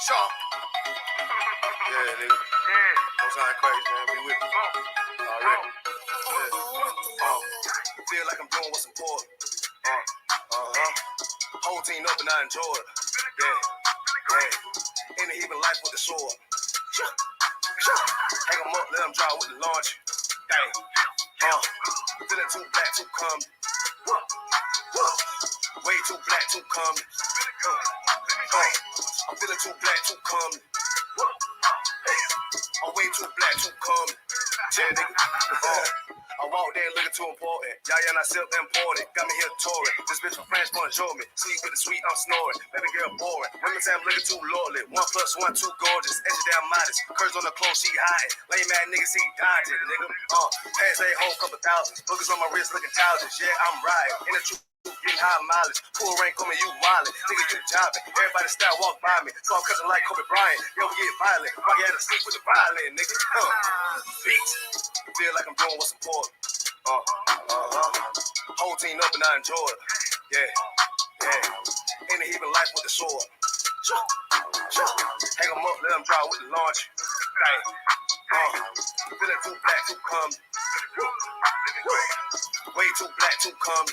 Sharp. Yeah, nigga. Don't sound crazy, man. Be with me. Already. Yeah. Feel like I'm doing what's important. Whole team up and I enjoy it. Yeah. In the even life with the sword. Hang 'em up, let 'em draw with the launch. Dang. Feeling too black, too calm. Way too black, too calm. I'm feeling too black, too calm. I'm way too black, too calm. Yeah, nigga. I walked in looking too important. YAHANNA silk important. Got me here touring. This bitch from France, bonjour me. Sweet with the sweet, I'm snoring. Baby girl boring. Women say I'm looking too lordly. 1+1, too gorgeous. Edge down modest. Curves on the clothes, she hiding. Lame mad niggas, he dodging, nigga. Pants a whole couple thousand. Boogers on my wrist looking childish. Yeah, I'm riding. In the truth. Getting high mileage, full rank on me, you wildin', nigga, you jobbing. Everybody start walk by me, so I'm cussing like Kobe Bryant. Yo, we get violent, Rocky had to sleep with the violin, nigga. Beats, feel like I'm doing what's important. Whole team up and I enjoy it. Yeah. In the even life with the sword. Hang 'em up, let 'em draw with the launch. Dang. Feeling too black, too calm. Way too black, too calm.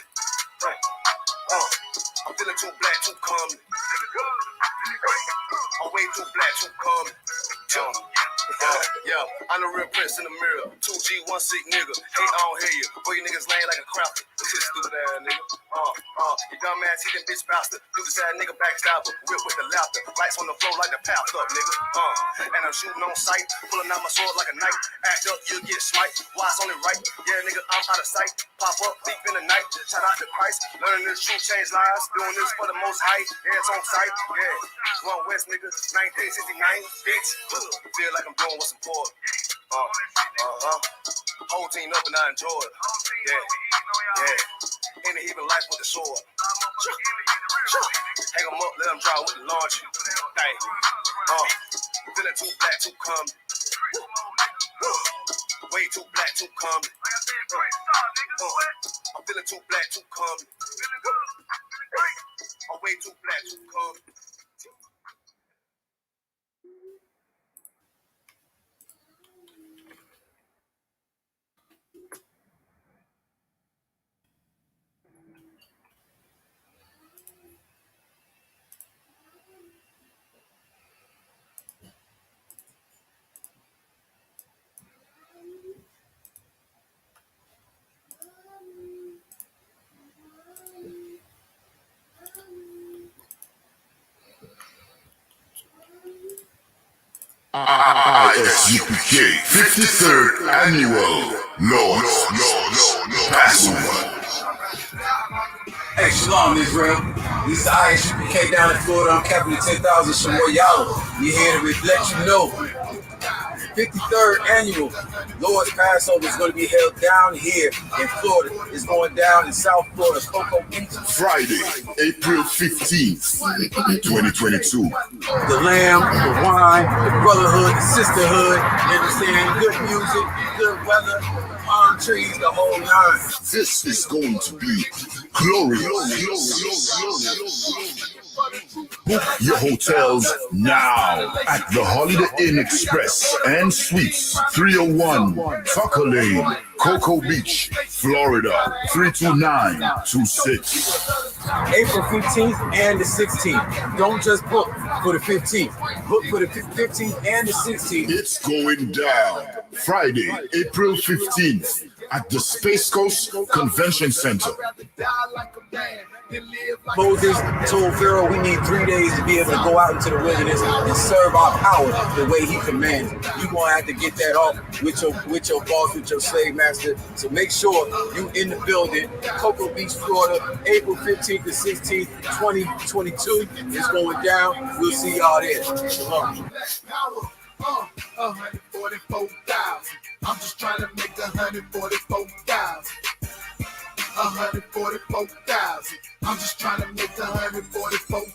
I'm feeling too black, too calm. I'm way too black, too calm. Yo, I'm the real prince in the mirror. 2G, 1 sick nigga. Hate, I don't hear you. Boy, you niggas lame like a crafter. This shit stupid ass nigga. You dumb ass, he done bitch bastard. Do this ass nigga backstabber. Whip with the laughter. Lights on the floor like the path up, nigga. And I'm shooting on sight. Pulling out my sword like a knife. Act up, you'll get smite. Why it's only right? Yeah, nigga, I'm out of sight. Pop up, deep in the night. Shout out to Christ. Learning this truth, change lives. Doing this for the most high. Yeah, it's on sight. Yeah. One West, nigga. 1969. Bitch. Feel like I'm doing what's important. Whole team up and I enjoy it. Yeah. In the even life with the sword. Hang 'em up, let 'em draw with the launch. Dang. Feeling too black, too calm. Way too black, too calm. I'm feeling too black, too calm. I'm way too black, too calm. I.S.U.P.K 53rd Annual Lord's Passover. Hey, Shalom, Israel. This is the I.S.U.P.K down in Florida. I'm Captain 10,000 Shemor. We're here to let you know 53rd Annual Lord's Passover is going to be held down here in Florida. It's going down in South Florida, Cocoa Beach. Friday, April 15th, 2022. The lamb, the wine, the brotherhood, the sisterhood, you understand? Good music, good weather, palm trees, the whole nine. This is going to be glorious. Book your hotels now at the Holiday Inn Express and Suites, 301 Tucker Lane, Cocoa Beach, Florida, 32926. April 15th and the 16th. Don't just book for the 15th. Book for the 15th and the 16th. It's going down Friday, April 15th at the Space Coast Convention Center. Moses told Pharaoh we need 3 days to be able to go out into the wilderness and serve our power the way he commanded. You're going to have to get that off with your boss, with your slave master. So make sure you in the building. Cocoa Beach, Florida, April 15th to 16th, 2022. It's going down. We'll see y'all there. Shalom. 144,000. I'm just trying to make 144,000. 144,000. I'm just trying to make 144,000.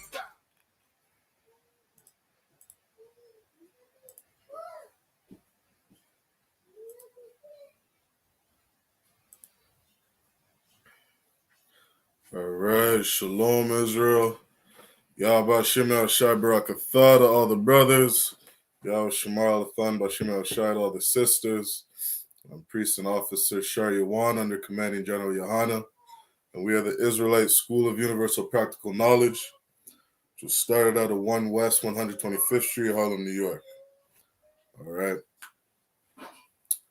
All right, Shalom, Israel. Yahweh Shemel Shai Barakatha to all the brothers. Yahweh Shemal Athan Bashemel Shai to all the sisters. I'm Priest and Officer Shar Yawan under Commanding General Yahanna. And we are the Israelite School of Universal Practical Knowledge, which was started out of 1 West 125th Street, Harlem, New York. All right.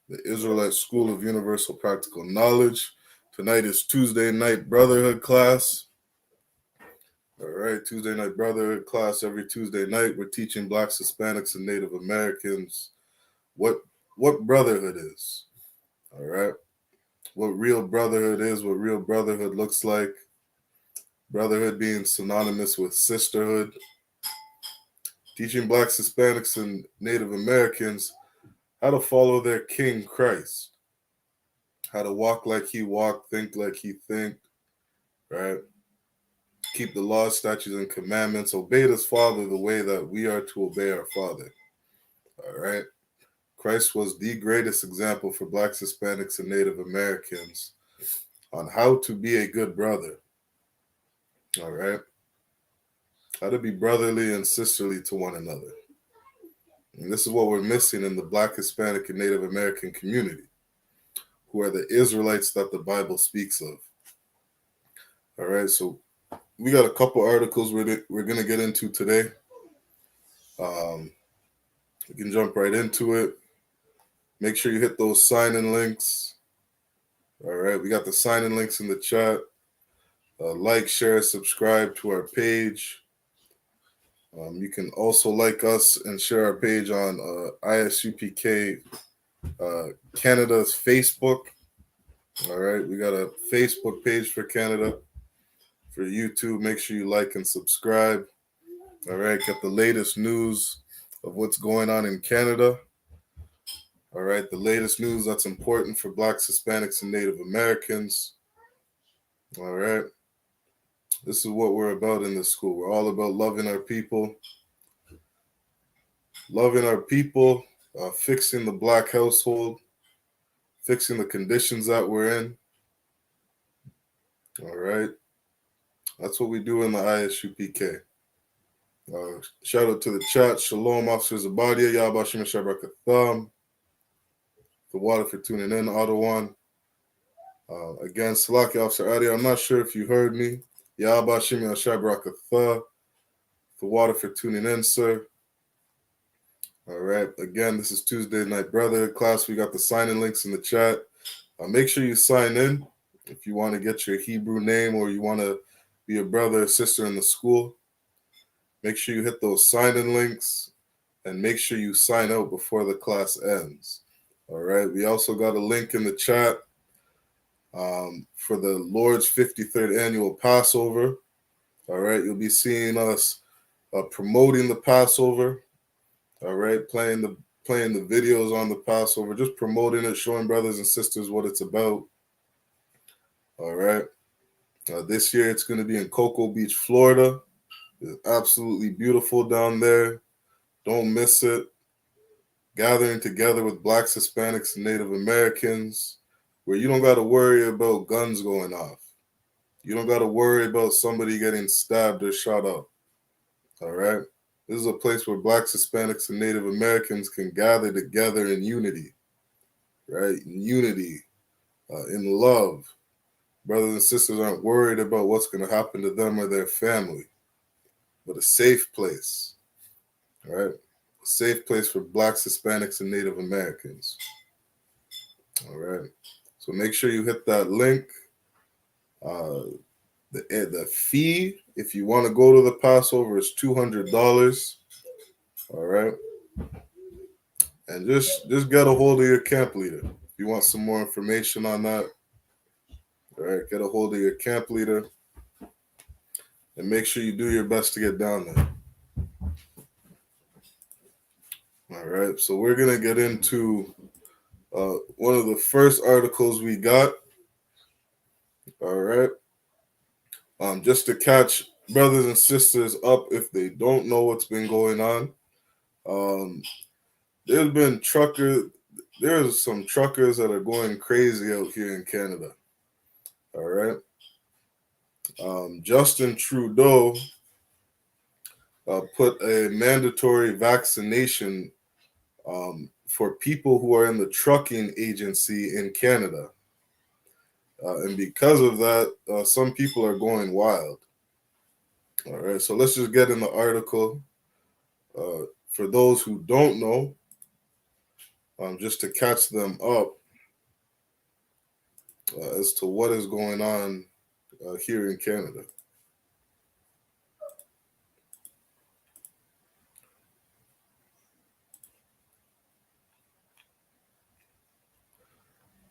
The Israelite School of Universal Practical Knowledge. Tonight is Tuesday night brotherhood class. All right, Tuesday night brotherhood class. Every Tuesday night, we're teaching Blacks, Hispanics, and Native Americans what brotherhood is. All right, what real brotherhood is, what real brotherhood looks like. Brotherhood being synonymous with sisterhood. Teaching Blacks, Hispanics, and Native Americans how to follow their King Christ. How to walk like he walked, think like he think, right? Keep the laws, statutes, and commandments, obey his Father the way that we are to obey our Father. All right. Christ was the greatest example for Blacks, Hispanics, and Native Americans on how to be a good brother. All right. How to be brotherly and sisterly to one another. And this is what we're missing in the Black, Hispanic, and Native American community, who are the Israelites that the Bible speaks of. All right. So we got a couple articles we're going to get into today. We can jump right into it. Make sure you hit those sign-in links. All right, we got the sign-in links in the chat. Like, share, subscribe to our page. You can also like us and share our page on I.S.U.P.K Canada's Facebook. All right, we got a Facebook page for Canada. For YouTube, make sure you like and subscribe. All right, get the latest news of what's going on in Canada. All right, the latest news that's important for Blacks, Hispanics, and Native Americans. All right. This is what we're about in this school. We're all about loving our people. Fixing the Black household, fixing the conditions that we're in. All right. That's what we do in the I.S.U.P.K. Shout out to the chat. Shalom, Officer Zabadia. Yahbashim Shabakatham. The water for tuning in, Ottawa. Again, Salaki Officer Adi. I'm not sure if you heard me. Yahbashim Shabakatham. The water for tuning in, sir. All right. Again, this is Tuesday night brotherhood class. We got the sign-in links in the chat. Make sure you sign in if you want to get your Hebrew name or you want to be a brother or sister in the school. Make sure you hit those sign-in links and make sure you sign out before the class ends. All right. We also got a link in the chat for the Lord's 53rd annual Passover. All right. You'll be seeing us promoting the Passover. All right. Playing the videos on the Passover, just promoting it, showing brothers and sisters what it's about. All right. This year it's going to be in Cocoa Beach, Florida. It's absolutely beautiful down there. Don't miss it. Gathering together with Blacks, Hispanics, and Native Americans, where you don't got to worry about guns going off. You don't got to worry about somebody getting stabbed or shot up. All right. This is a place where Blacks, Hispanics, and Native Americans can gather together in unity, right? In unity, in love. Brothers and sisters aren't worried about what's going to happen to them or their family, but a safe place, right? A safe place for Blacks, Hispanics, and Native Americans. All right. So make sure you hit that link. The fee, if you want to go to the Passover, is $200. All right. And just get a hold of your camp leader. If you want some more information on that, all right, get a hold of your camp leader and make sure you do your best to get down there. All right. So we're going to get into one of the first articles we got. All right. Just to catch brothers and sisters up if they don't know what's been going on. There's some truckers that are going crazy out here in Canada. All right. Justin Trudeau put a mandatory vaccination for people who are in the trucking agency in Canada. And because of that, some people are going wild. All right, so let's just get in the article. For those who don't know, just to catch them up as to what is going on here in Canada.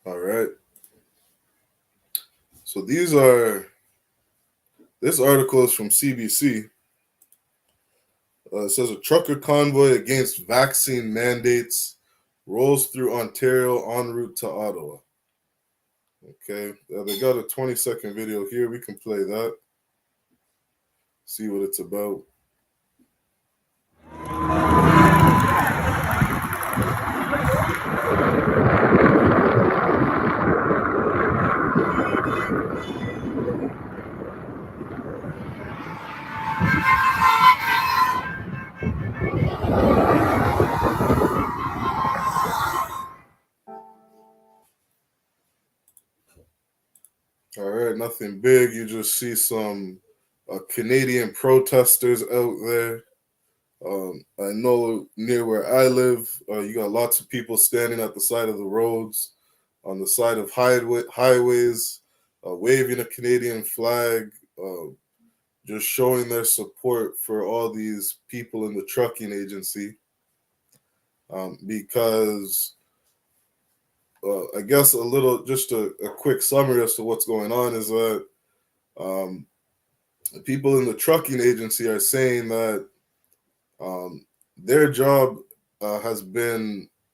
All right. So this article is from CBC. It says a trucker convoy against vaccine mandates rolls through Ontario en route to Ottawa. Okay, they got a 20-second video here. We can play that. See what it's about. All right, nothing big. You just see some Canadian protesters out there. I know near where I live, you got lots of people standing at the side of the roads, on the side of highways, waving a Canadian flag, just showing their support for all these people in the trucking agency. Because I guess just a quick summary as to what's going on is that people in the trucking agency are saying that their job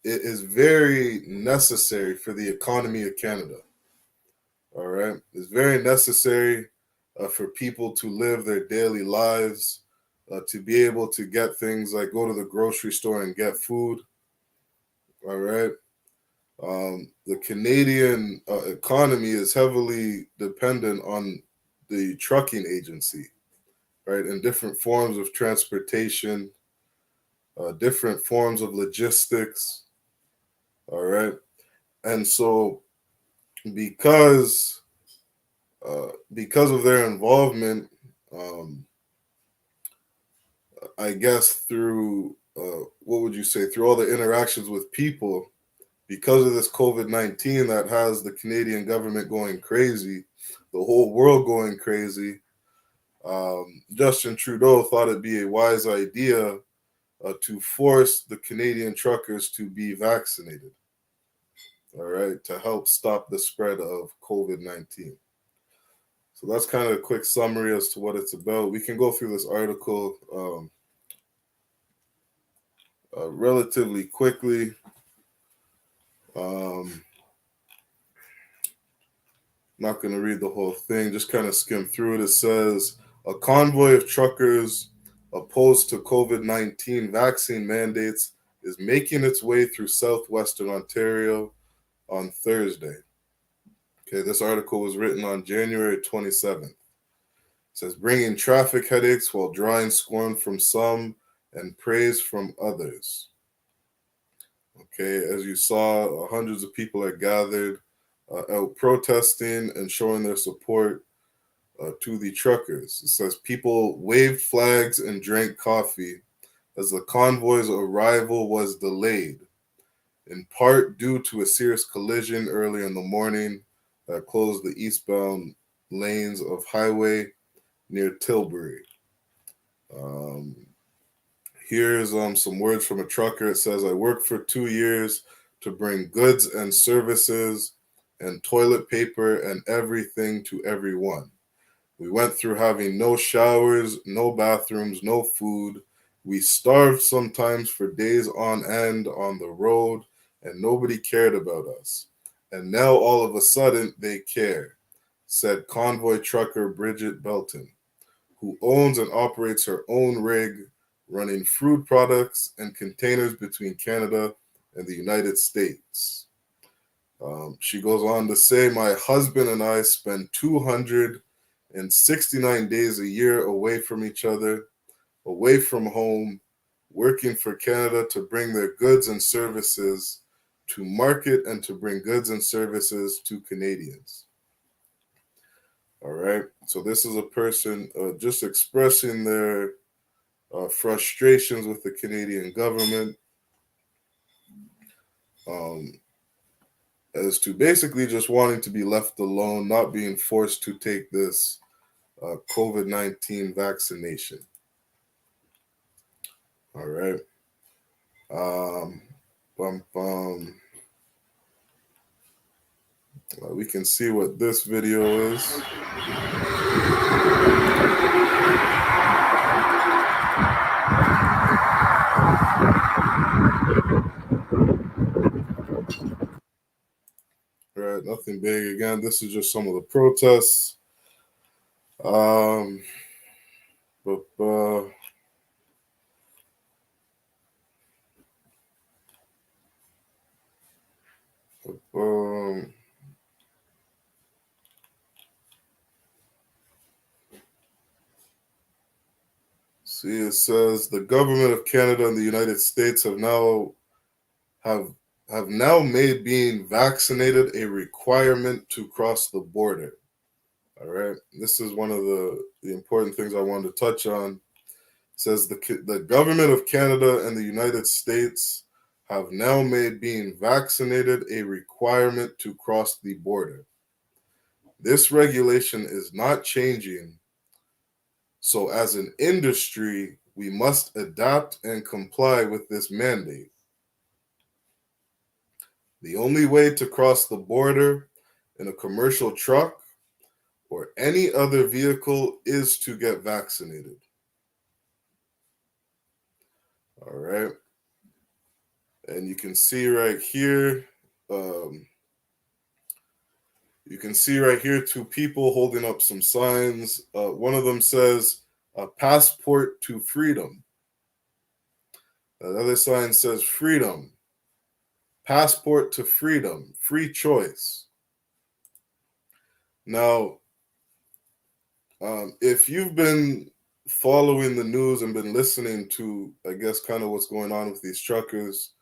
is very necessary for the economy of Canada. All right. It's very necessary for people to live their daily lives, to be able to get things like go to the grocery store and get food. All right. The Canadian economy is heavily dependent on the trucking agency, right? And different forms of transportation, different forms of logistics. All right. And so because of their involvement, I guess through what would you say, through all the interactions with people, because of this COVID-19 that has the Canadian government going crazy, the whole world going crazy, Justin Trudeau thought it'd be a wise idea to force the Canadian truckers to be vaccinated, all right, to help stop the spread of COVID-19. So that's kind of a quick summary as to what it's about. We can go through this article relatively quickly. Not going to read the whole thing, just kind of skim through it. It says, a convoy of truckers opposed to COVID-19 vaccine mandates is making its way through southwestern Ontario on Thursday. Okay, this article was written on January 27th. It says, bringing traffic headaches while drawing scorn from some and praise from others. Okay, as you saw, hundreds of people are gathered out protesting and showing their support to the truckers. It says people waved flags and drank coffee as the convoy's arrival was delayed, in part due to a serious collision early in the morning that closed the eastbound lanes of highway near Tilbury. Here's some words from a trucker. It says, I worked for 2 years to bring goods and services and toilet paper and everything to everyone. We went through having no showers, no bathrooms, no food. We starved sometimes for days on end on the road, and nobody cared about us. And now all of a sudden they care, said convoy trucker Bridget Belton, who owns and operates her own rig, running food products and containers between Canada and the United States. She goes on to say, my husband and I spend 269 days a year away from each other. away from home, working for Canada to bring their goods and services to market and to bring goods and services to Canadians. All right. So this is a person just expressing their frustrations with the Canadian government, as to basically just wanting to be left alone, not being forced to take this COVID-19 vaccination. All right. We can see what this video is. Right, nothing big. Again, this is just some of the protests. See, it says the government of Canada and the United States have now made being vaccinated a requirement to cross the border. All right, this is one of the important things I wanted to touch on. It says the government of Canada and the United States have now made being vaccinated a requirement to cross the border. This regulation is not changing. So as an industry, we must adapt and comply with this mandate. The only way to cross the border in a commercial truck or any other vehicle is to get vaccinated. All right. And you can see right here, two people holding up some signs. One of them says, "A passport to freedom." The other sign says, "Freedom. Passport to freedom. Free choice." Now, if you've been following the news and been listening to, I guess, kind of what's going on with these truckers,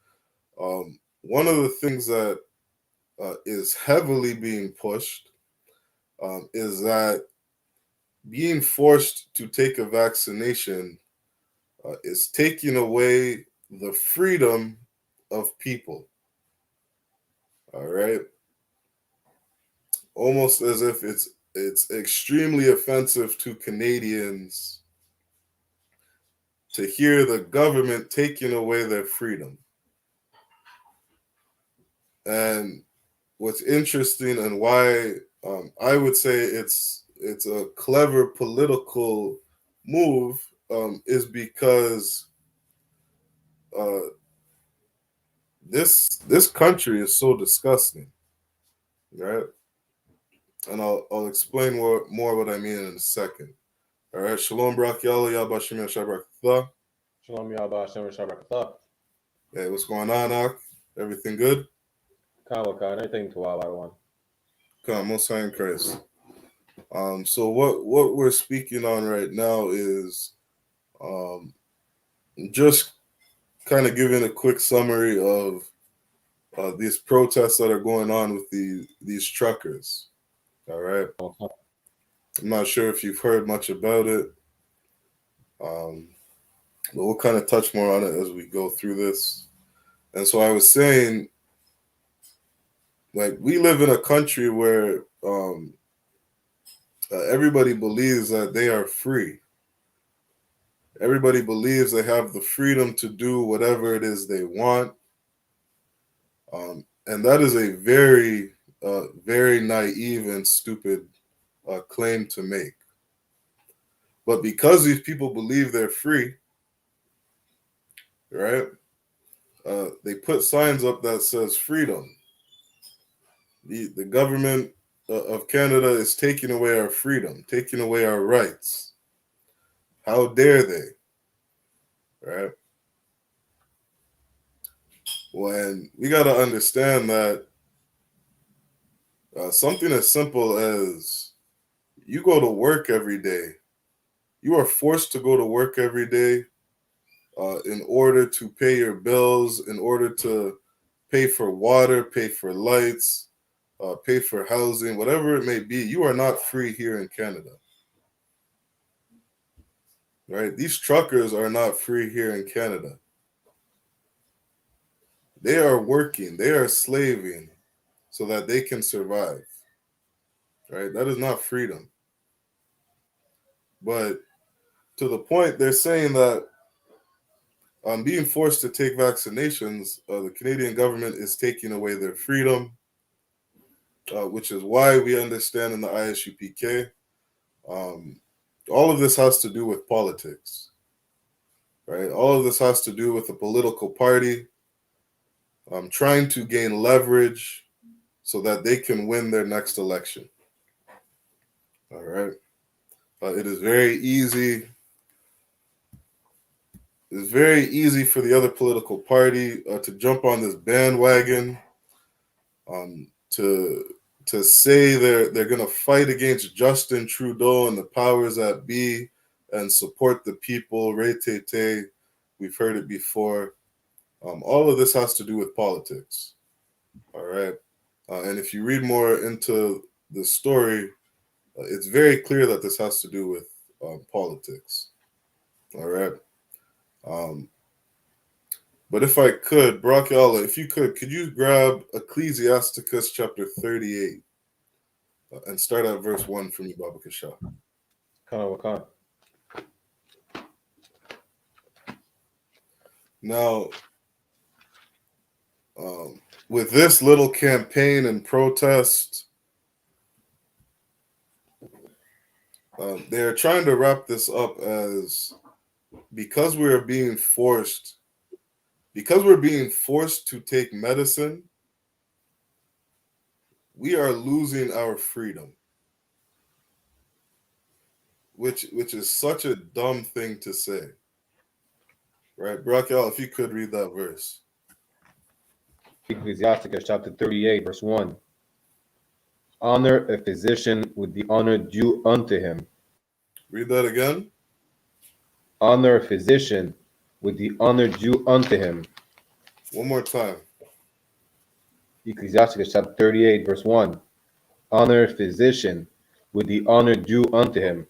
one of the things that is heavily being pushed is that being forced to take a vaccination is taking away the freedom of people. All right. Almost as if it's extremely offensive to Canadians to hear the government taking away their freedom. And what's interesting and why I would say it's a clever political move is because this country is so disgusting, right? And I'll explain more what I mean in a second. All right, shalom brak yalla yabashim yashabrak. Shalom yabashim yashabrak. Hey, what's going on, Ak? Everything good? Kawaka, anything to our one. Come, most high in Christ. So what we're speaking on right now is just kind of giving a quick summary of these protests that are going on with these truckers. All right. I'm not sure if you've heard much about it, but we'll kind of touch more on it as we go through this. And so I was saying, like, we live in a country where everybody believes that they are free. Everybody believes they have the freedom to do whatever it is they want. And that is a very, very naive and stupid claim to make. But because these people believe they're free, right, they put signs up that says freedom. The government of Canada is taking away our freedom, taking away our rights. How dare they? Right? When we got to understand that something as simple as you go to work every day You are forced to go to work every day in order to pay your bills, in order to pay for water, pay for lights, pay for housing, whatever it may be. You are not free here in Canada. Right? These truckers are not free here in Canada. They are working, they are slaving so that they can survive. Right? That is not freedom. But to the point, they're saying that being forced to take vaccinations, the Canadian government is taking away their freedom, which is why we understand in the I.S.U.P.K. All of this has to do with politics, right? All of this has to do with a political party trying to gain leverage so that they can win their next election. All right. It is very easy. It's very easy for the other political party to jump on this bandwagon, to say they're going to fight against Justin Trudeau and the powers that be and support the people. Re-te-te. We've heard it before. All of this has to do with politics. All right. And if you read more into the story, it's very clear that this has to do with politics. All right. But if I could, Brock Allah, if you could you grab Ecclesiasticus chapter 38 and start at verse 1 for me, Baba Kasha? Kana. Now, with this little campaign and protest, they're trying to wrap this up as because we're being forced to take medicine, we are losing our freedom, which is such a dumb thing to say. Right, Brakel, if you could read that verse. Ecclesiasticus chapter 38, verse 1. Honor a physician with the honor due unto him. Read that again. Honor a physician with the honor due unto him. One more time. Ecclesiasticus chapter 38, verse 1. Honor a physician with the honor due unto him.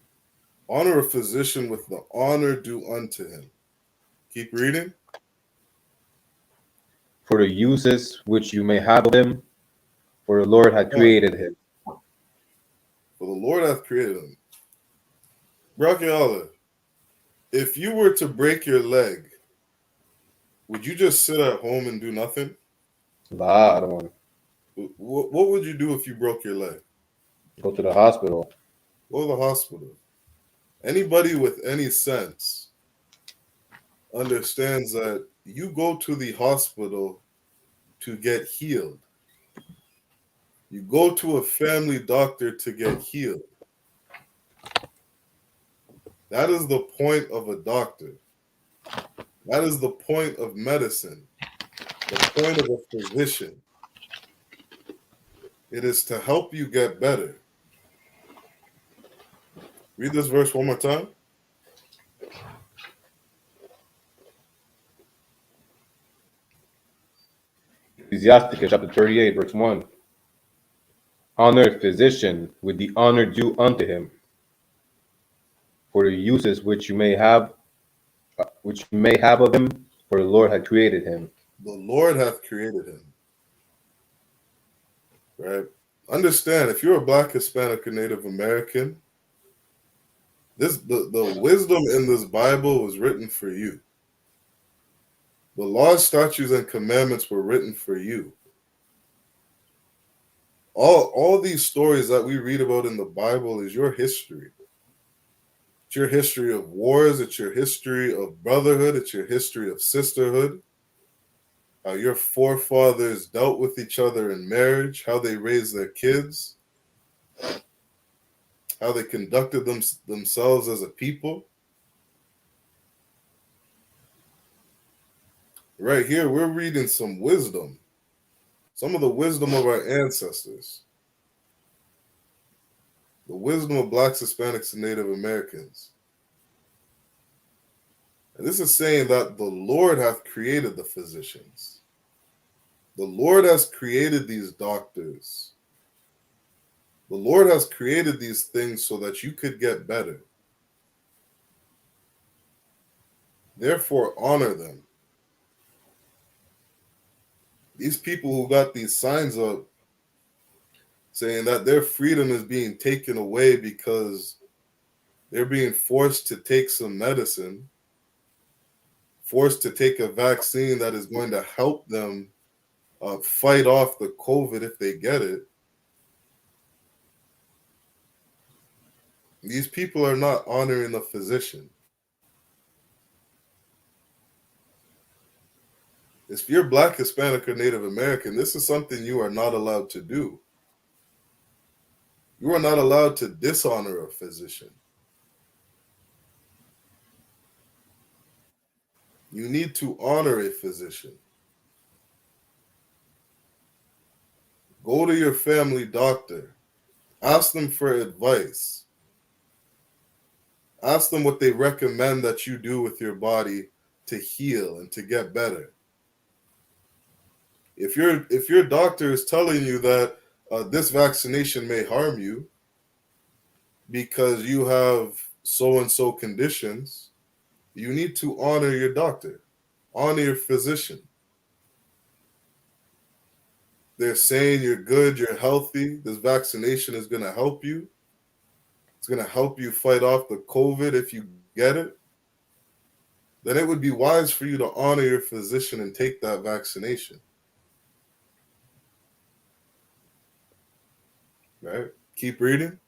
Honor a physician with the honor due unto him. Keep reading. For the uses which you may have of him, for the Lord hath created him. For the Lord hath created him. Brachiala, if you were to break your leg, would you just sit at home and do nothing? I don't want What would you do if you broke your leg? to go to the hospital. Go to the hospital. Anybody with any sense understands that you go to the hospital to get healed. You go to a family doctor to get healed. That is the point of a doctor. That is the point of medicine. The point of a physician. It is to help you get better. Read this verse one more time. Ecclesiasticus chapter 38, verse 1. Honor a physician with the honor due unto him, for the uses which you may have of him, for the Lord hath created him. The Lord hath created him. Right? Understand, if you're a Black, Hispanic, or Native American, the wisdom in this Bible was written for you. The laws, statutes, and commandments were written for you. All these stories that we read about in the Bible is your history. It's your history of wars. It's your history of brotherhood. It's your history of sisterhood. How your forefathers dealt with each other in marriage, how they raised their kids, how they conducted themselves as a people. Right here, we're reading some wisdom, some of the wisdom of our ancestors, the wisdom of Blacks, Hispanics, and Native Americans. And this is saying that the Lord hath created the physicians. The Lord has created these doctors. The Lord has created these things so that you could get better. Therefore, honor them. These people who got these signs up saying that their freedom is being taken away because they're being forced to take some medicine, forced to take a vaccine that is going to help them fight off the COVID if they get it. These people are not honoring the physician. If you're Black, Hispanic, or Native American, this is something you are not allowed to do. You are not allowed to dishonor a physician. You need to honor a physician. Go to your family doctor. Ask them for advice. Ask them what they recommend that you do with your body to heal and to get better. If your doctor is telling you that this vaccination may harm you because you have so-and-so conditions, you need to honor your doctor, honor your physician. They're saying you're good, you're healthy, this vaccination is going to help you. It's going to help you fight off the COVID if you get it. Then it would be wise for you to honor your physician and take that vaccination. Right? Keep reading.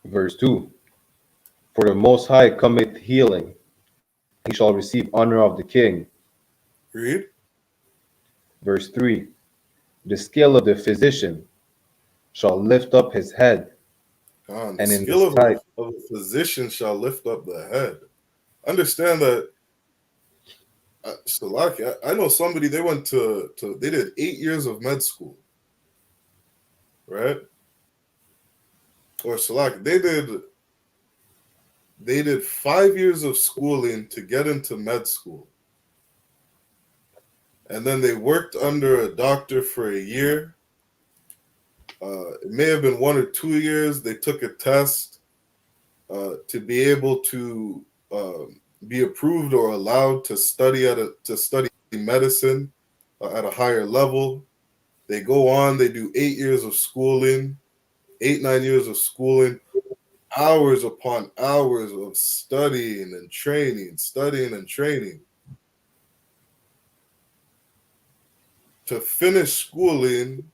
Verse 2. For the Most High cometh healing. He shall receive honor of the king. Read. Verse 3. The skill of the physician shall lift up his head. The And in the skill sight. of a physician shall lift up the head. Understand that, Salaki, I know somebody, they went they did 8 years of med school, right? Or Salaki, they did 5 years of schooling to get into med school. And then they worked under a doctor for a year. It may have been 1 or 2 years. They took a test to be able to be approved or allowed to study medicine at a higher level. They go on. They do 8 years of schooling, 9 years of schooling, hours upon hours of studying and training to finish schooling,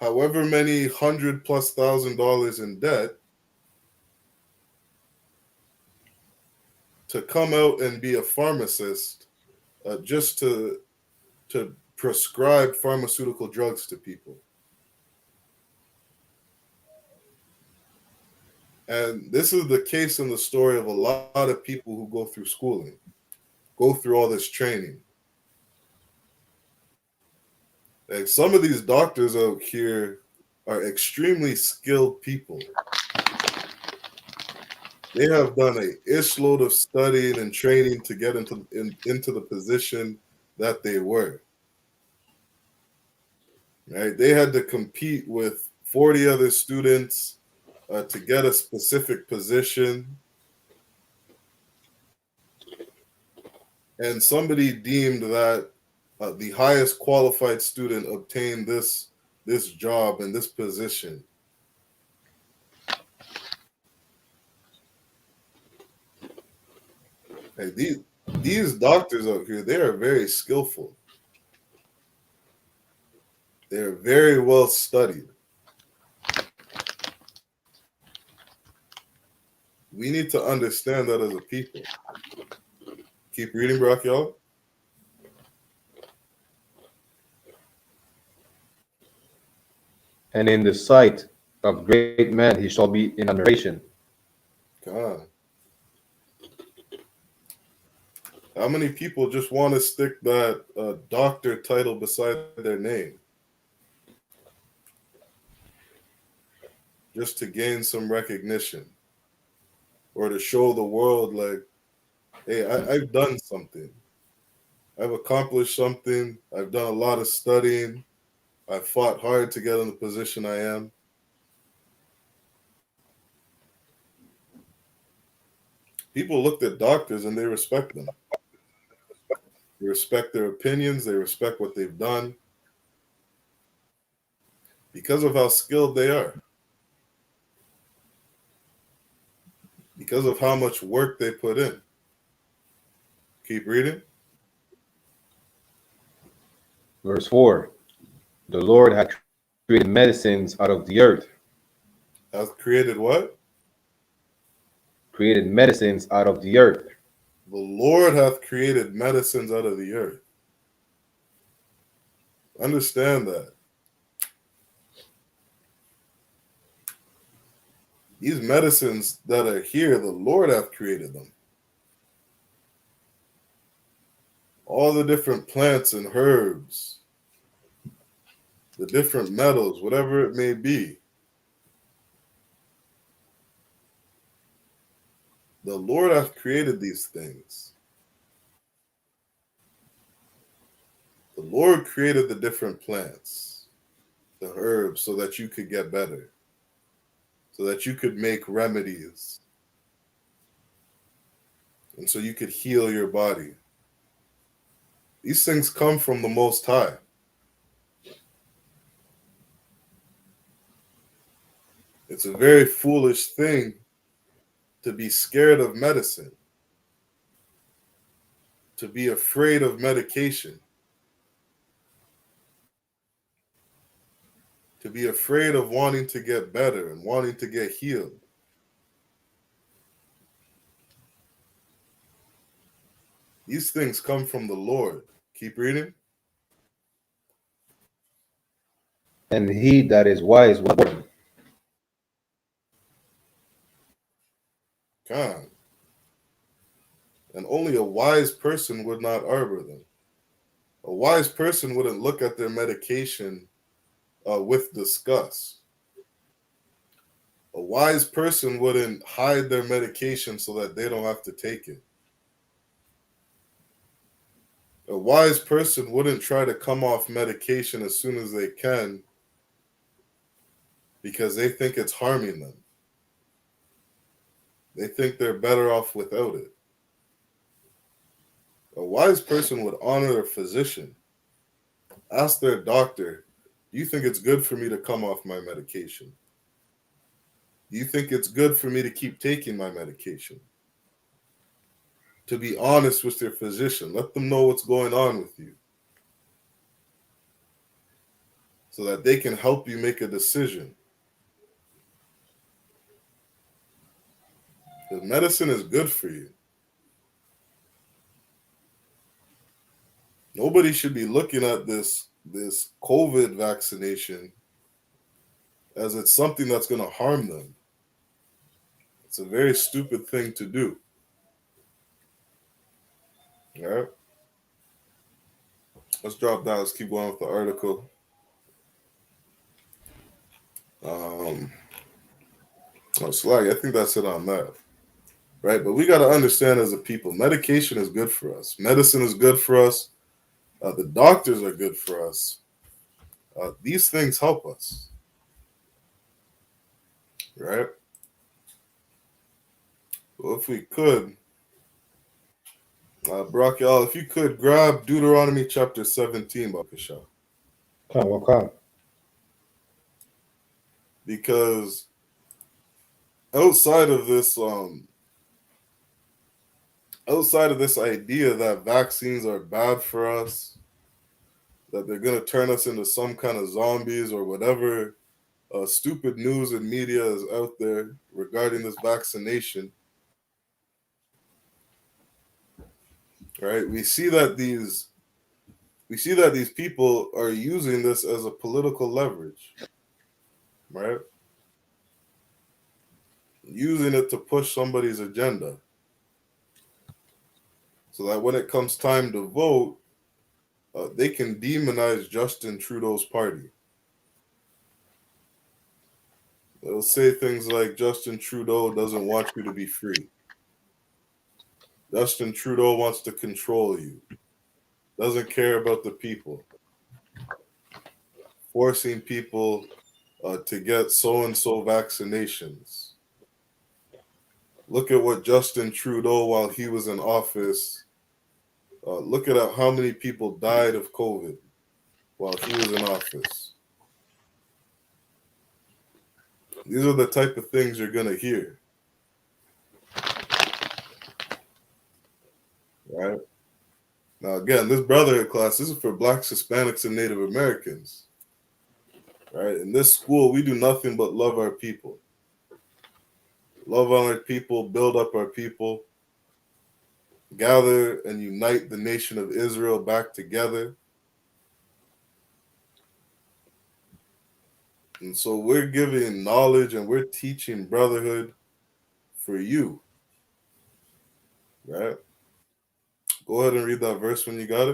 however many $100,000+ in debt, to come out and be a pharmacist just to prescribe pharmaceutical drugs to people. And this is the case in the story of a lot of people who go through schooling, go through all this training. And some of these doctors out here are extremely skilled people. They have done a load of studying and training to get into the position that they were. Right? They had to compete with 40 other students to get a specific position. And somebody deemed that the highest qualified student obtained this job and this position. Hey, these doctors out here, they are very skillful. They're very well studied. We need to understand that as a people. Keep reading, Brock, y'all. And in the sight of great men he shall be in admiration. God. How many people just want to stick that doctor title beside their name? Just to gain some recognition. Or to show the world, like, Hey, I've done something. I've accomplished something. I've done a lot of studying. I fought hard to get in the position I am. People looked at doctors and they respect them. They respect their opinions. They respect what they've done because of how skilled they are, because of how much work they put in. Keep reading. Verse 4. The Lord had created medicines out of the earth. Hath created what? Created medicines out of the earth. The Lord hath created medicines out of the earth. Understand that. These medicines that are here, the Lord hath created them. All the different plants and herbs, the different metals, whatever it may be. The Lord hath created these things. The Lord created the different plants, the herbs, so that you could get better, so that you could make remedies, and so you could heal your body. These things come from the Most High. It's a very foolish thing to be scared of medicine, to be afraid of medication, to be afraid of wanting to get better and wanting to get healed. These things come from the Lord. Keep reading. And he that is wise will know them. God. And only a wise person would not arbor them. A wise person wouldn't look at their medication with disgust. A wise person wouldn't hide their medication so that they don't have to take it. A wise person wouldn't try to come off medication as soon as they can because they think it's harming them. They think they're better off without it. A wise person would honor a physician. Ask their doctor, do you think it's good for me to come off my medication? Do you think it's good for me to keep taking my medication? To be honest with your physician. Let them know what's going on with you, so that they can help you make a decision. Because medicine is good for you. Nobody should be looking at this COVID vaccination as it's something that's going to harm them. It's a very stupid thing to do. All right. Let's drop down. Let's keep going with the article. Slag, I think that's it on that. Right? But we got to understand as a people, medication is good for us. Medicine is good for us. The doctors are good for us. These things help us. Right? Well, if we could, Brock, y'all, if you could grab Deuteronomy chapter 17, Bakasha. Come. Because outside of this idea that vaccines are bad for us, that they're going to turn us into some kind of zombies or whatever stupid news and media is out there regarding this vaccination, right? We see that these people are using this as a political leverage, right? Using it to push somebody's agenda, so that when it comes time to vote, they can demonize Justin Trudeau's party. They'll say things like Justin Trudeau doesn't want you to be free. Justin Trudeau wants to control you. Doesn't care about the people. Forcing people to get so-and-so vaccinations. Look at what Justin Trudeau, while he was in office, look at how many people died of COVID while he was in office. These are the type of things you're going to hear. Right? Now, again, this brotherhood class, this is for Blacks, Hispanics, and Native Americans. Right? In this school, we do nothing but love our people. Love on our people, build up our people, gather and unite the nation of Israel back together. And so we're giving knowledge and we're teaching brotherhood for you. Right? Go ahead and read that verse when you got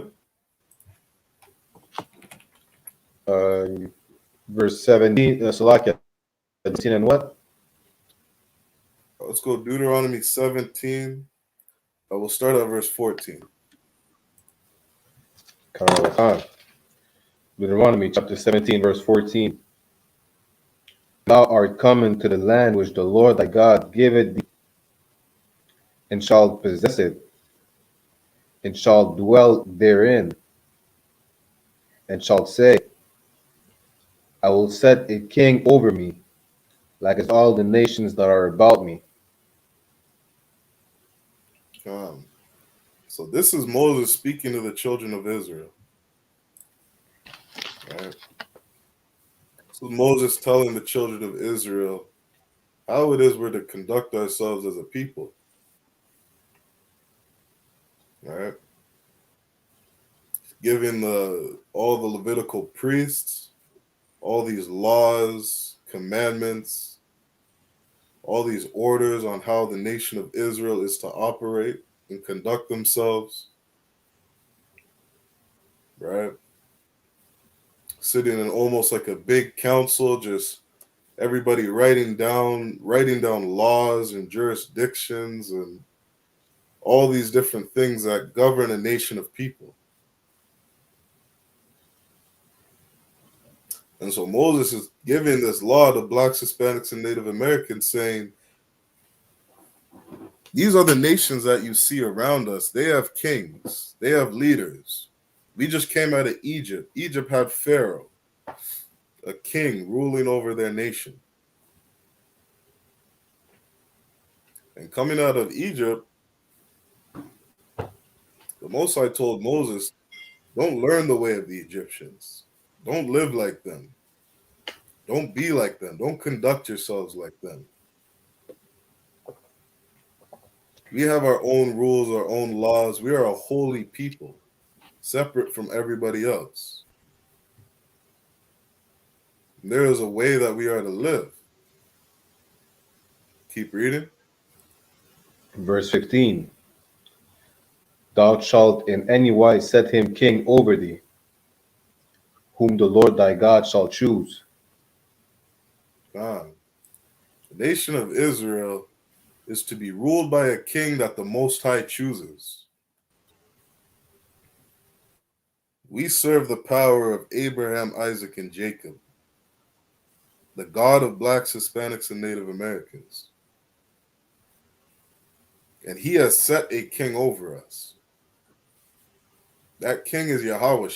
it. Verse 17, Salakia, 17 and what? Let's go Deuteronomy 17. I will start at verse 14. Deuteronomy chapter 17, verse 14. Thou art come into the land which the Lord thy God giveth thee, and shalt possess it, and shalt dwell therein, and shalt say, I will set a king over me, like as all the nations that are about me. So this is Moses speaking to the children of Israel. Right? So Moses telling the children of Israel how it is we're to conduct ourselves as a people. Right? Giving all the Levitical priests all these laws, commandments, all these orders on how the nation of Israel is to operate and conduct themselves. Right? Sitting in almost like a big council, just everybody writing down laws and jurisdictions and all these different things that govern a nation of people. And so Moses is giving this law to Blacks, Hispanics, and Native Americans, saying, these are the nations that you see around us. They have kings. They have leaders. We just came out of Egypt. Egypt had Pharaoh, a king ruling over their nation. And coming out of Egypt, the Most High told Moses, don't learn the way of the Egyptians. Don't live like them. Don't be like them. Don't conduct yourselves like them. We have our own rules, our own laws. We are a holy people, separate from everybody else. And there is a way that we are to live. Keep reading. Verse 15. Thou shalt in any wise set him king over thee, whom the Lord thy God shall choose. The nation of Israel is to be ruled by a king that the Most High chooses. We serve the power of Abraham, Isaac, and Jacob, the God of Blacks, Hispanics, and Native Americans. And he has set a king over us. That king is Yahweh,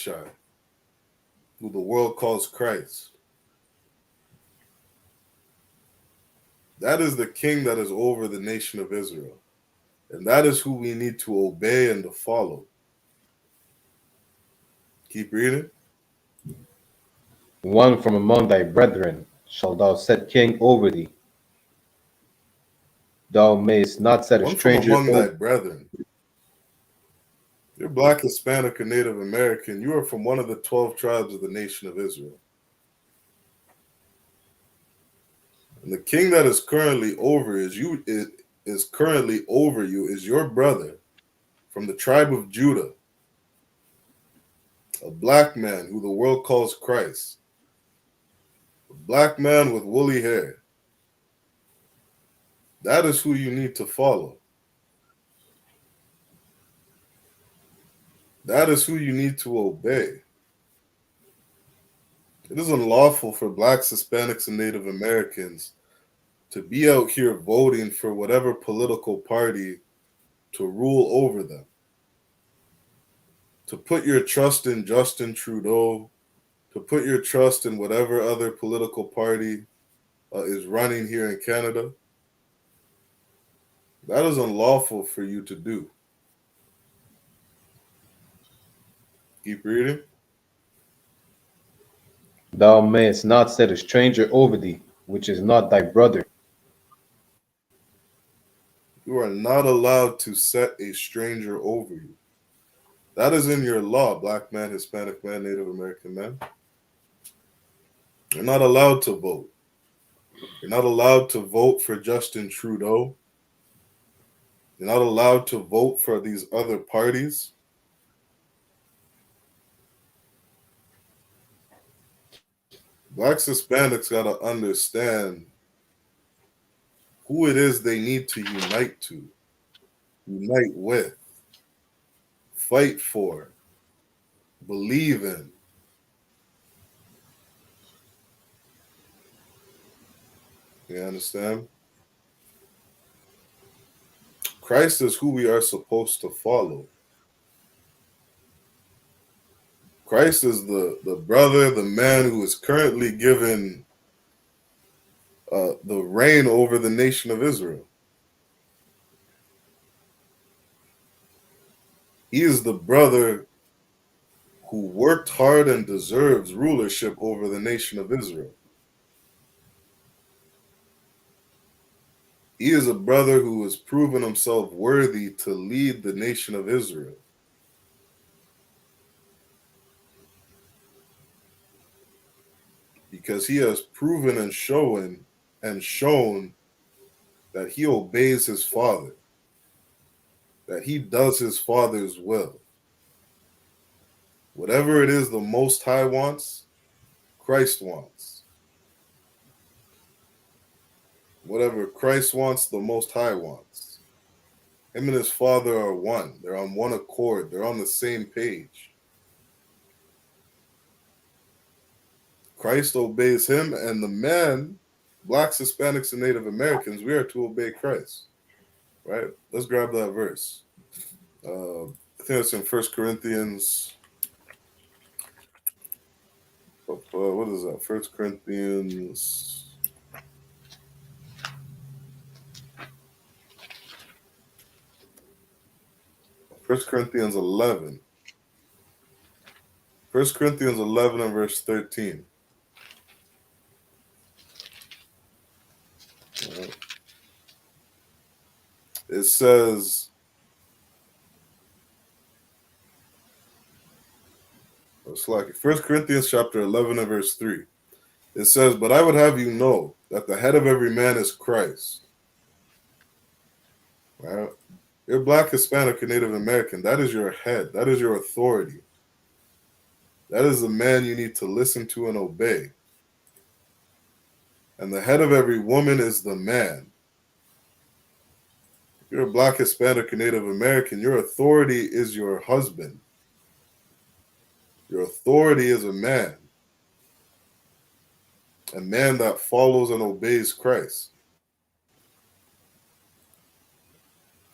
who the world calls Christ. That is the king that is over the nation of Israel. And that is who we need to obey and to follow. Keep reading. One from among thy brethren shalt thou set king over thee. Thou mayest not set a One from stranger among over. thy brethren. You're Black, Hispanic, or Native American. You are from one of the 12 tribes of the nation of Israel. And the king that is currently over is your brother from the tribe of Judah, a black man who the world calls Christ, a black man with woolly hair. That is who you need to follow. That is who you need to obey. It is unlawful for blacks, Hispanics, and Native Americans to be out here voting for whatever political party to rule over them. To put your trust in Justin Trudeau, to put your trust in whatever other political party is running here in Canada, that is unlawful for you to do. Keep reading. Thou mayest not set a stranger over thee, which is not thy brother. You are not allowed to set a stranger over you. That is in your law, black man, Hispanic man, Native American man. You're not allowed to vote. You're not allowed to vote for Justin Trudeau. You're not allowed to vote for these other parties. Blacks, Hispanics got to understand who it is they need to unite to, unite with, fight for, believe in. You understand? Christ is who we are supposed to follow. Christ is the brother, the man who is currently given the reign over the nation of Israel. He is the brother who worked hard and deserves rulership over the nation of Israel. He is a brother who has proven himself worthy to lead the nation of Israel. Because he has proven and shown that he obeys his father, that he does his father's will. Whatever it is the Most High wants, Christ wants. Whatever Christ wants, the Most High wants. Him and his father are one. They're on one accord. They're on the same page. Christ obeys him, and the man, blacks, Hispanics, and Native Americans, we are to obey Christ. Right? Let's grab that verse. I think it's in 1 Corinthians. What is that? 1 Corinthians. First Corinthians 11. 1 Corinthians 11 and verse 13. It says, it's like 1 Corinthians chapter 11 and verse 3. It says, but I would have you know that the head of every man is Christ. Right? You're black, Hispanic, or Native American. That is your head. That is your authority. That is the man you need to listen to and obey. And the head of every woman is the man. If you're a black, Hispanic, or Native American, your authority is your husband. Your authority is a man that follows and obeys Christ.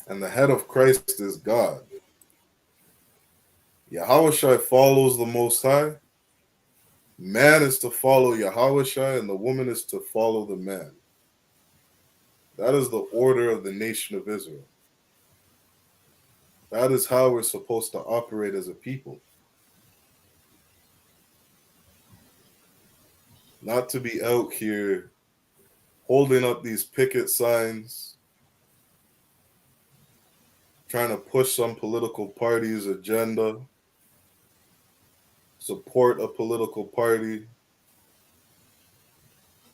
And the head of Christ is God. Yahawashi follows the Most High. Man is to follow Yahawashi, and the woman is to follow the man. That is the order of the nation of Israel. That is how we're supposed to operate as a people. Not to be out here holding up these picket signs, trying to push some political party's agenda, support a political party.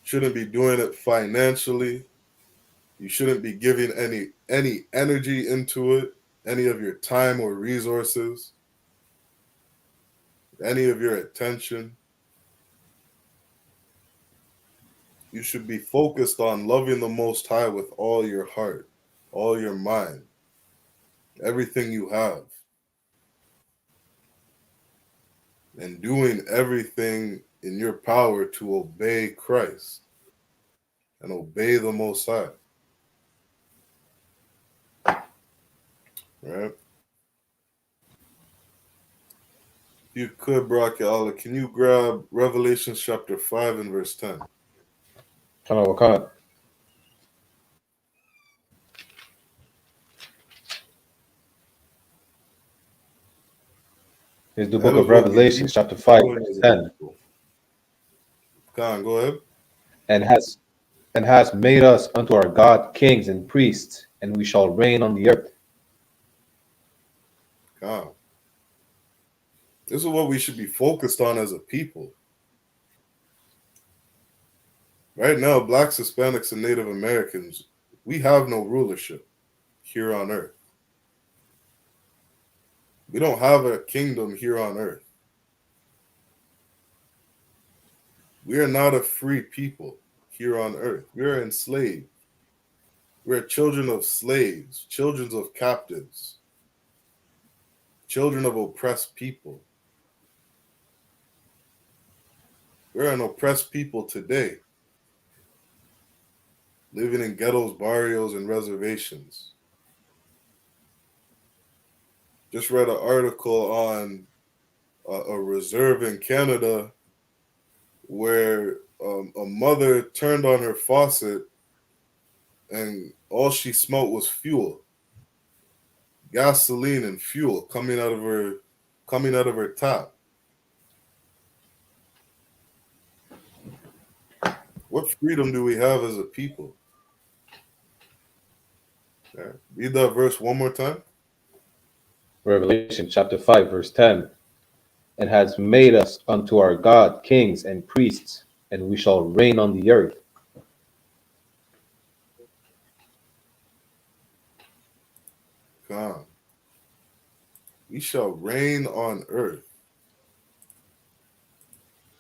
Shouldn't be doing it financially. You shouldn't be giving any energy into it, any of your time or resources, any of your attention. You should be focused on loving the Most High with all your heart, all your mind, everything you have. and doing everything in your power to obey Christ and obey the Most High. Right? If you could, Brock Allah, can you grab Revelation chapter 5 and verse 10? Wakhan. Is the book of Revelation, chapter 5, verse 10. Khan, go ahead. And has made us unto our God kings and priests, and we shall reign on the earth. Khan. This is what we should be focused on as a people. Right now, Blacks, Hispanics, and Native Americans, we have no rulership here on earth. We don't have a kingdom here on earth. We are not a free people here on earth. We are enslaved. We are children of slaves, children of captives, children of oppressed people. We're an oppressed people today, living in ghettos, barrios, and reservations. Just read an article on a reserve in Canada where a mother turned on her faucet and all she smelled was fuel, gasoline and fuel coming out of her tap. What freedom do we have as a people? Yeah. Read that verse one more time. Revelation chapter 5, verse 10. And has made us unto our God kings and priests, and we shall reign on the earth. God. We shall reign on earth.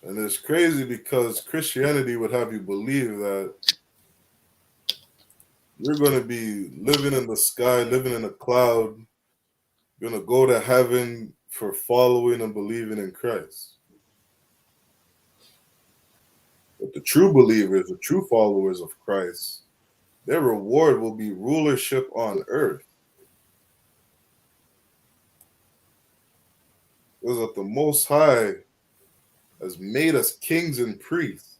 And it's crazy because Christianity would have you believe that you're going to be living in the sky, living in a cloud, going to go to heaven for following and believing in Christ. But the true believers, the true followers of Christ, their reward will be rulership on earth. Because that the Most High has made us kings and priests.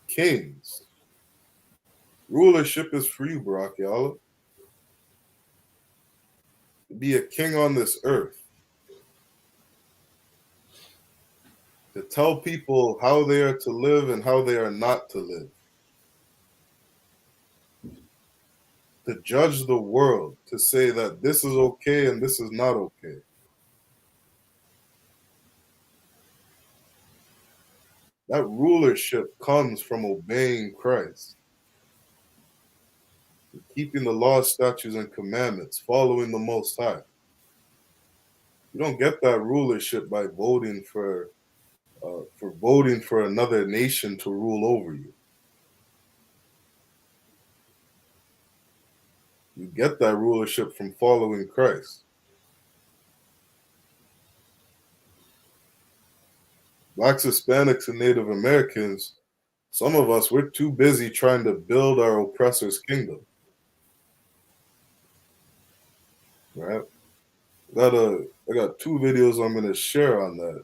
Kings. Rulership is for you, Barak Yallah. To be a king on this earth. To tell people how they are to live and how they are not to live. To judge the world, to say that this is okay and this is not okay. That rulership comes from obeying Christ, keeping the laws, statutes, and commandments, following the Most High. You don't get that rulership by voting for another nation to rule over you. You get that rulership from following Christ. Blacks, Hispanics, and Native Americans, some of us, we're too busy trying to build our oppressor's kingdom. Right? I got two videos I'm going to share on that.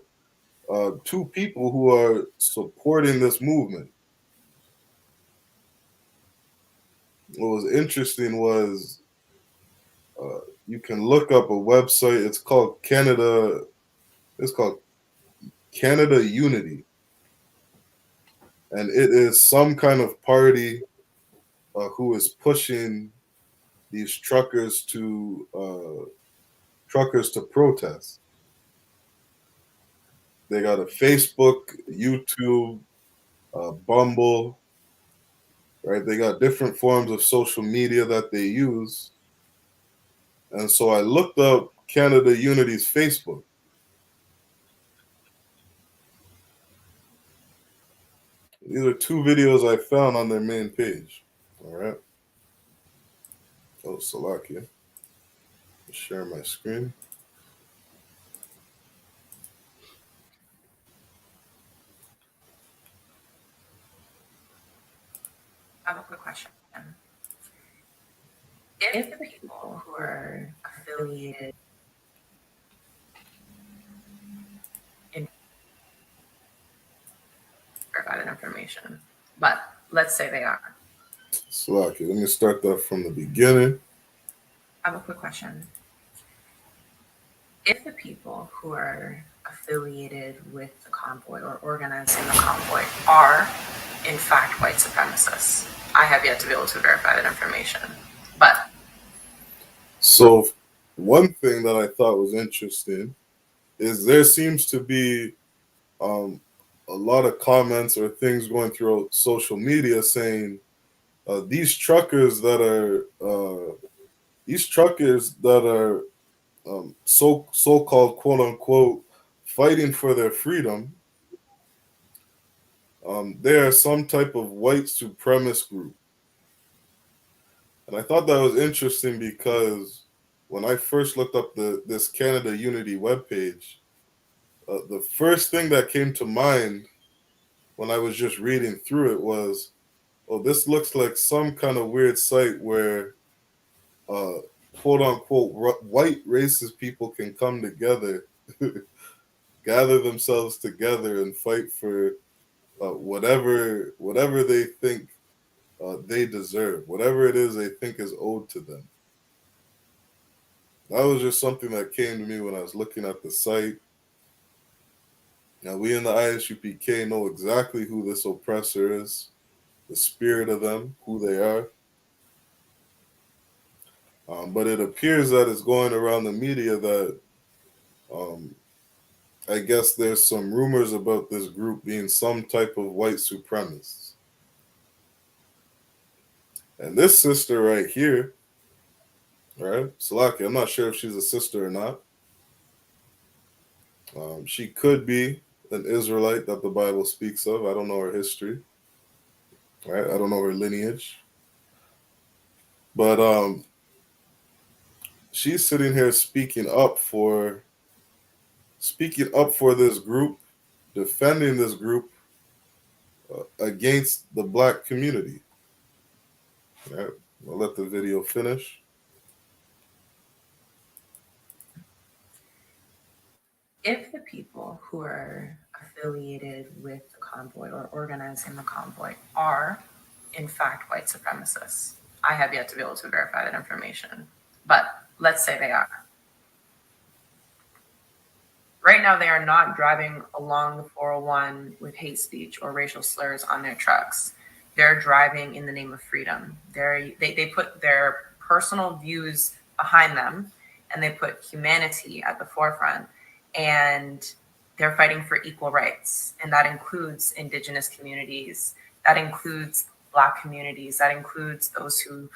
Two people who are supporting this movement. What was interesting was you can look up a website. It's called Canada Unity. And it is some kind of party who is pushing these truckers to protest. They got a Facebook, YouTube, Bumble, right? They got different forms of social media that they use. And so I looked up Canada Unity's Facebook. These are two videos I found on their main page. All right. Oh, Salakia. Share my screen. I have a quick question. If the people who are affiliated in verified information, but let's say they are. Salaki, let me start that from the beginning. I have a quick question. If the people who are affiliated with the convoy or organizing the convoy are, in fact, white supremacists, I have yet to be able to verify that information. But so, one thing that I thought was interesting is there seems to be a lot of comments or things going through social media saying these truckers that are so-called quote unquote fighting for their freedom, they are some type of white supremacist group. And I thought that was interesting because when I first looked up this Canada Unity webpage, the first thing that came to mind when I was just reading through it was, oh, this looks like some kind of weird site where quote unquote white racist people can come together, gather themselves together and fight for whatever they think they deserve, whatever it is they think is owed to them. That was just something that came to me when I was looking at the site. Now, we in the I.S.U.P.K know exactly who this oppressor is, the spirit of them, who they are. But it appears that it's going around the media that I guess there's some rumors about this group being some type of white supremacists. And this sister right here, right, Salaki, I'm not sure if she's a sister or not. She could be an Israelite that the Bible speaks of. I don't know her history. Right? I don't know her lineage. But she's sitting here speaking up for this group, defending this group against the black community. Right? I'll let the video finish. if the people who are affiliated with the convoy or organizing the convoy are, in fact, white supremacists, I have yet to be able to verify that information. But let's say they are. Right now, they are not driving along the 401 with hate speech or racial slurs on their trucks. They're driving in the name of freedom. They put their personal views behind them, and they put humanity at the forefront. And they're fighting for equal rights. And that includes indigenous communities. That includes Black communities. That includes those who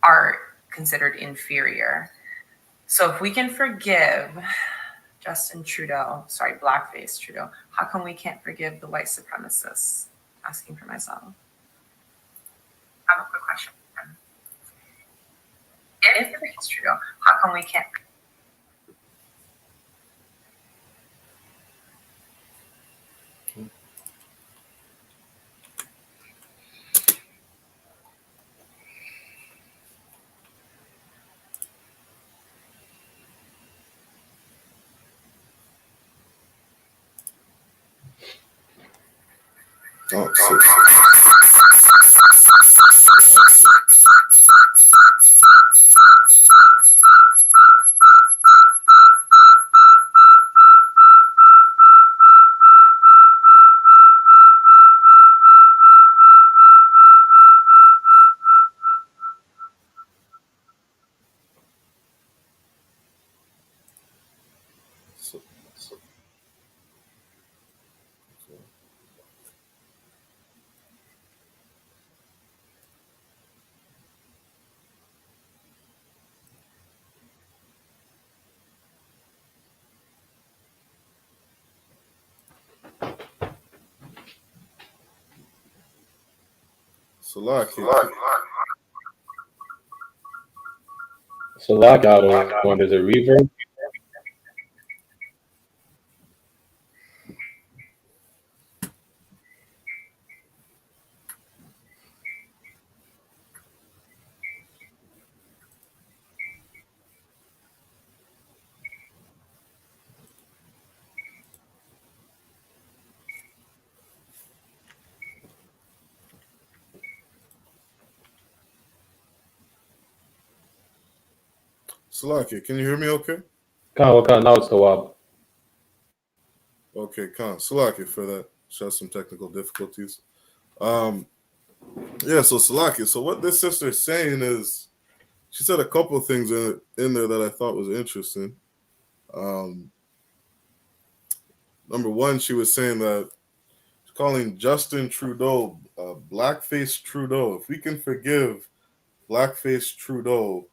are considered inferior. So if we can forgive Justin Trudeau, sorry, blackface Trudeau, how come we can't forgive the white supremacists? Asking for myself. I have a quick question. If it's Trudeau, how come we can't? Oh, Salaki. So lock out when there's a reverb. Salaki, can you hear me okay? Khan, now it's Tawab. Okay, Khan. Salaki for that. Shows some technical difficulties. Yeah, so Salaki. So what this sister is saying is, she said a couple of things in there that I thought was interesting. Number one, she was saying that she's calling Justin Trudeau blackface Trudeau. If we can forgive blackface Trudeau,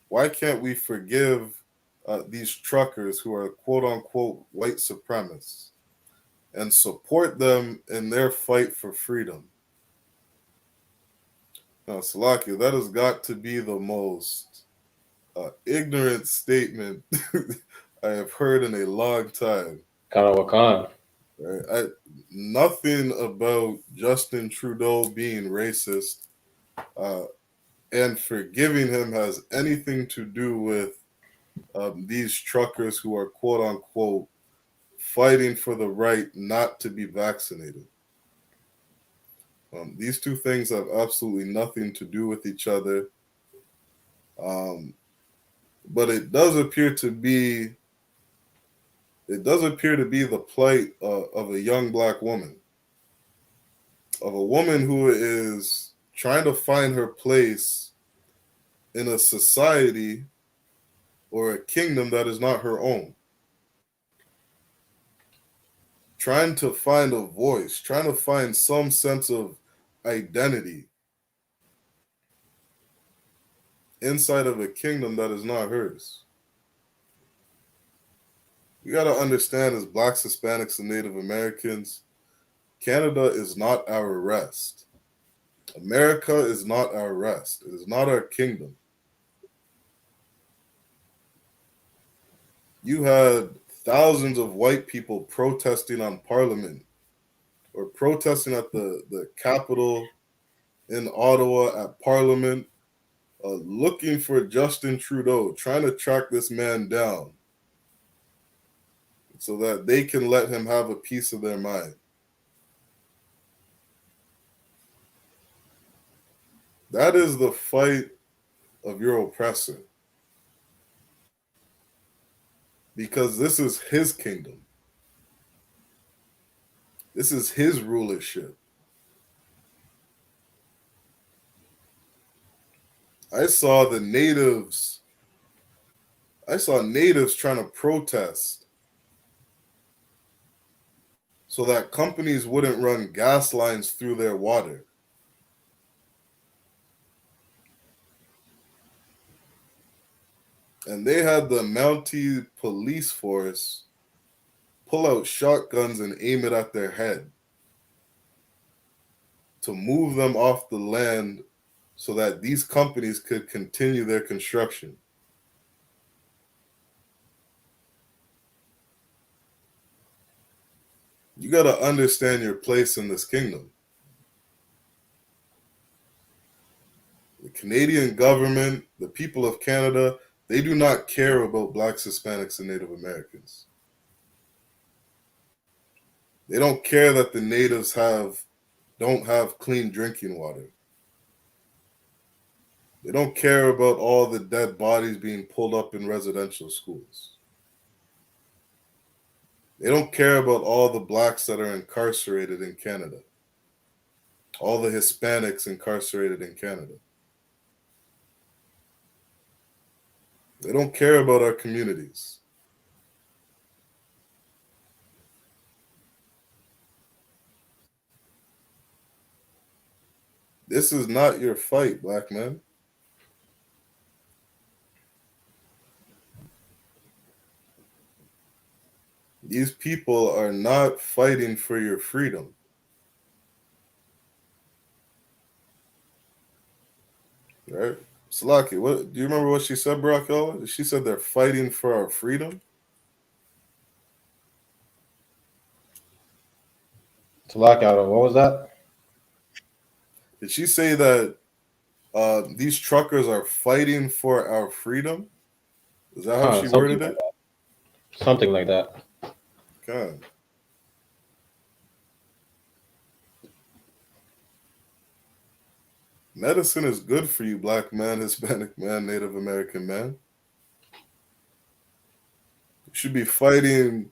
why can't we forgive these truckers who are quote unquote white supremacists and support them in their fight for freedom? Now, Salakia, that has got to be the most ignorant statement I have heard in a long time. Khan. Right? Nothing about Justin Trudeau being racist and forgiving him has anything to do with these truckers who are quote unquote fighting for the right not to be vaccinated. These two things have absolutely nothing to do with each other. But it does appear to be the plight of a young black woman, of a woman who is trying to find her place in a society or a kingdom that is not her own. Trying to find a voice, trying to find some sense of identity inside of a kingdom that is not hers. You got to understand, as Blacks, Hispanics, and Native Americans, Canada is not our rest. America is not our rest. It is not our kingdom. You had thousands of white people protesting on Parliament or protesting at the Capitol in Ottawa at Parliament, looking for Justin Trudeau, trying to track this man down so that they can let him have a piece of their mind. That is the fight of your oppressor. Because this is his kingdom. This is his rulership. I saw natives trying to protest so that companies wouldn't run gas lines through their water. And they had the Mountie police force pull out shotguns and aim it at their head to move them off the land so that these companies could continue their construction. You got to understand your place in this kingdom. The Canadian government, the people of Canada, they do not care about Blacks, Hispanics, and Native Americans. They don't care that the natives don't have clean drinking water. They don't care about all the dead bodies being pulled up in residential schools. They don't care about all the Blacks that are incarcerated in Canada, all the Hispanics incarcerated in Canada. They don't care about our communities. This is not your fight, black man. These people are not fighting for your freedom. Right? Salaki, what do you remember what she said, Barack? She said they're fighting for our freedom. Talak, what was that? Did she say that these truckers are fighting for our freedom? Is that how she worded it? Something like that. God. Medicine is good for you, black man, Hispanic man, Native American man. should be fighting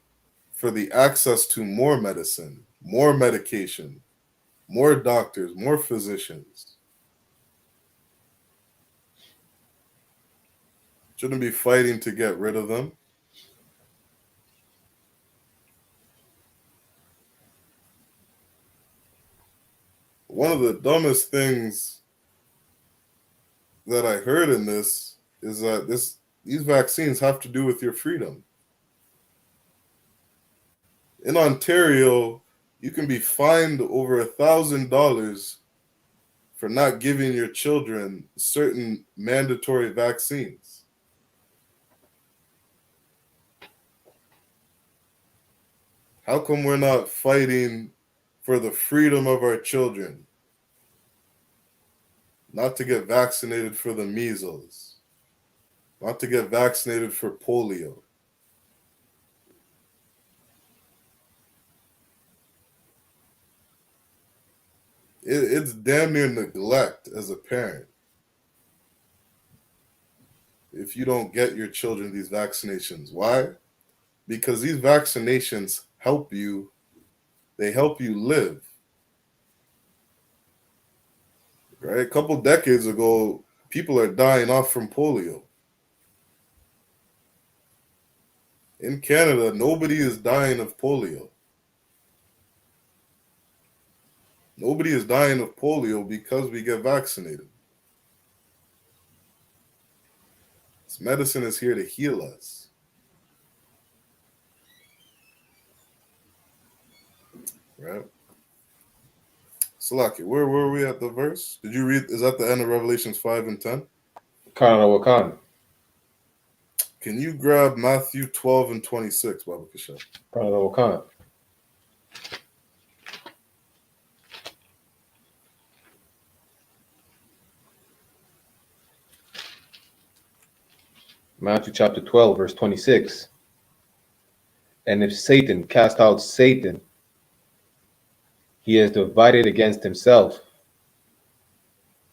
for the access to more medicine, more medication, more doctors, more physicians. Shouldn't be fighting to get rid of them. One of the dumbest things that I heard in this is that these vaccines have to do with your freedom. In Ontario, you can be fined over $1,000 for not giving your children certain mandatory vaccines. How come we're not fighting for the freedom of our children? Not to get vaccinated for the measles, not to get vaccinated for polio. It's damn near neglect as a parent if you don't get your children these vaccinations. Why? Because these vaccinations help you. They help you live. Right? A couple decades ago, people are dying off from polio. In Canada, nobody is dying of polio. Nobody is dying of polio because we get vaccinated. This medicine is here to heal us. Right? Salaki, where were we at the verse? Did you read? Is that the end of Revelations 5 and 10? Canada Wakan. Can you grab Matthew 12 and 26, Baba Kasha? Canada Wakan. Matthew chapter 12, verse 26. And if Satan cast out Satan, he is divided against himself.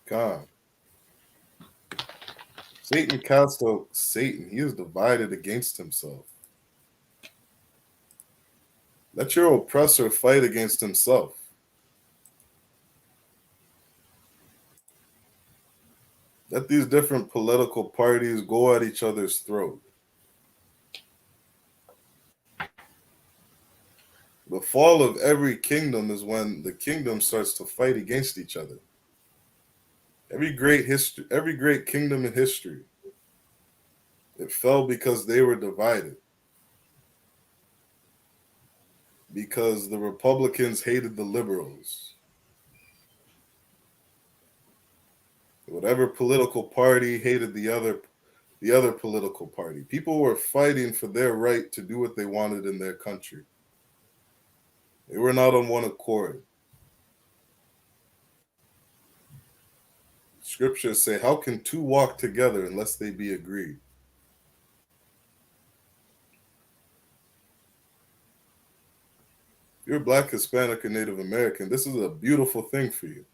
God. Satan cast out Satan. He is divided against himself. Let your oppressor fight against himself. Let these different political parties go at each other's throat. The fall of every kingdom is when the kingdom starts to fight against each other. Every great kingdom in history, it fell because they were divided. Because the Republicans hated the liberals. Whatever political party hated the other political party. People were fighting for their right to do what they wanted in their country. They were not on one accord. Scriptures say, how can two walk together unless they be agreed? If you're Black, Hispanic, or Native American, this is a beautiful thing for you.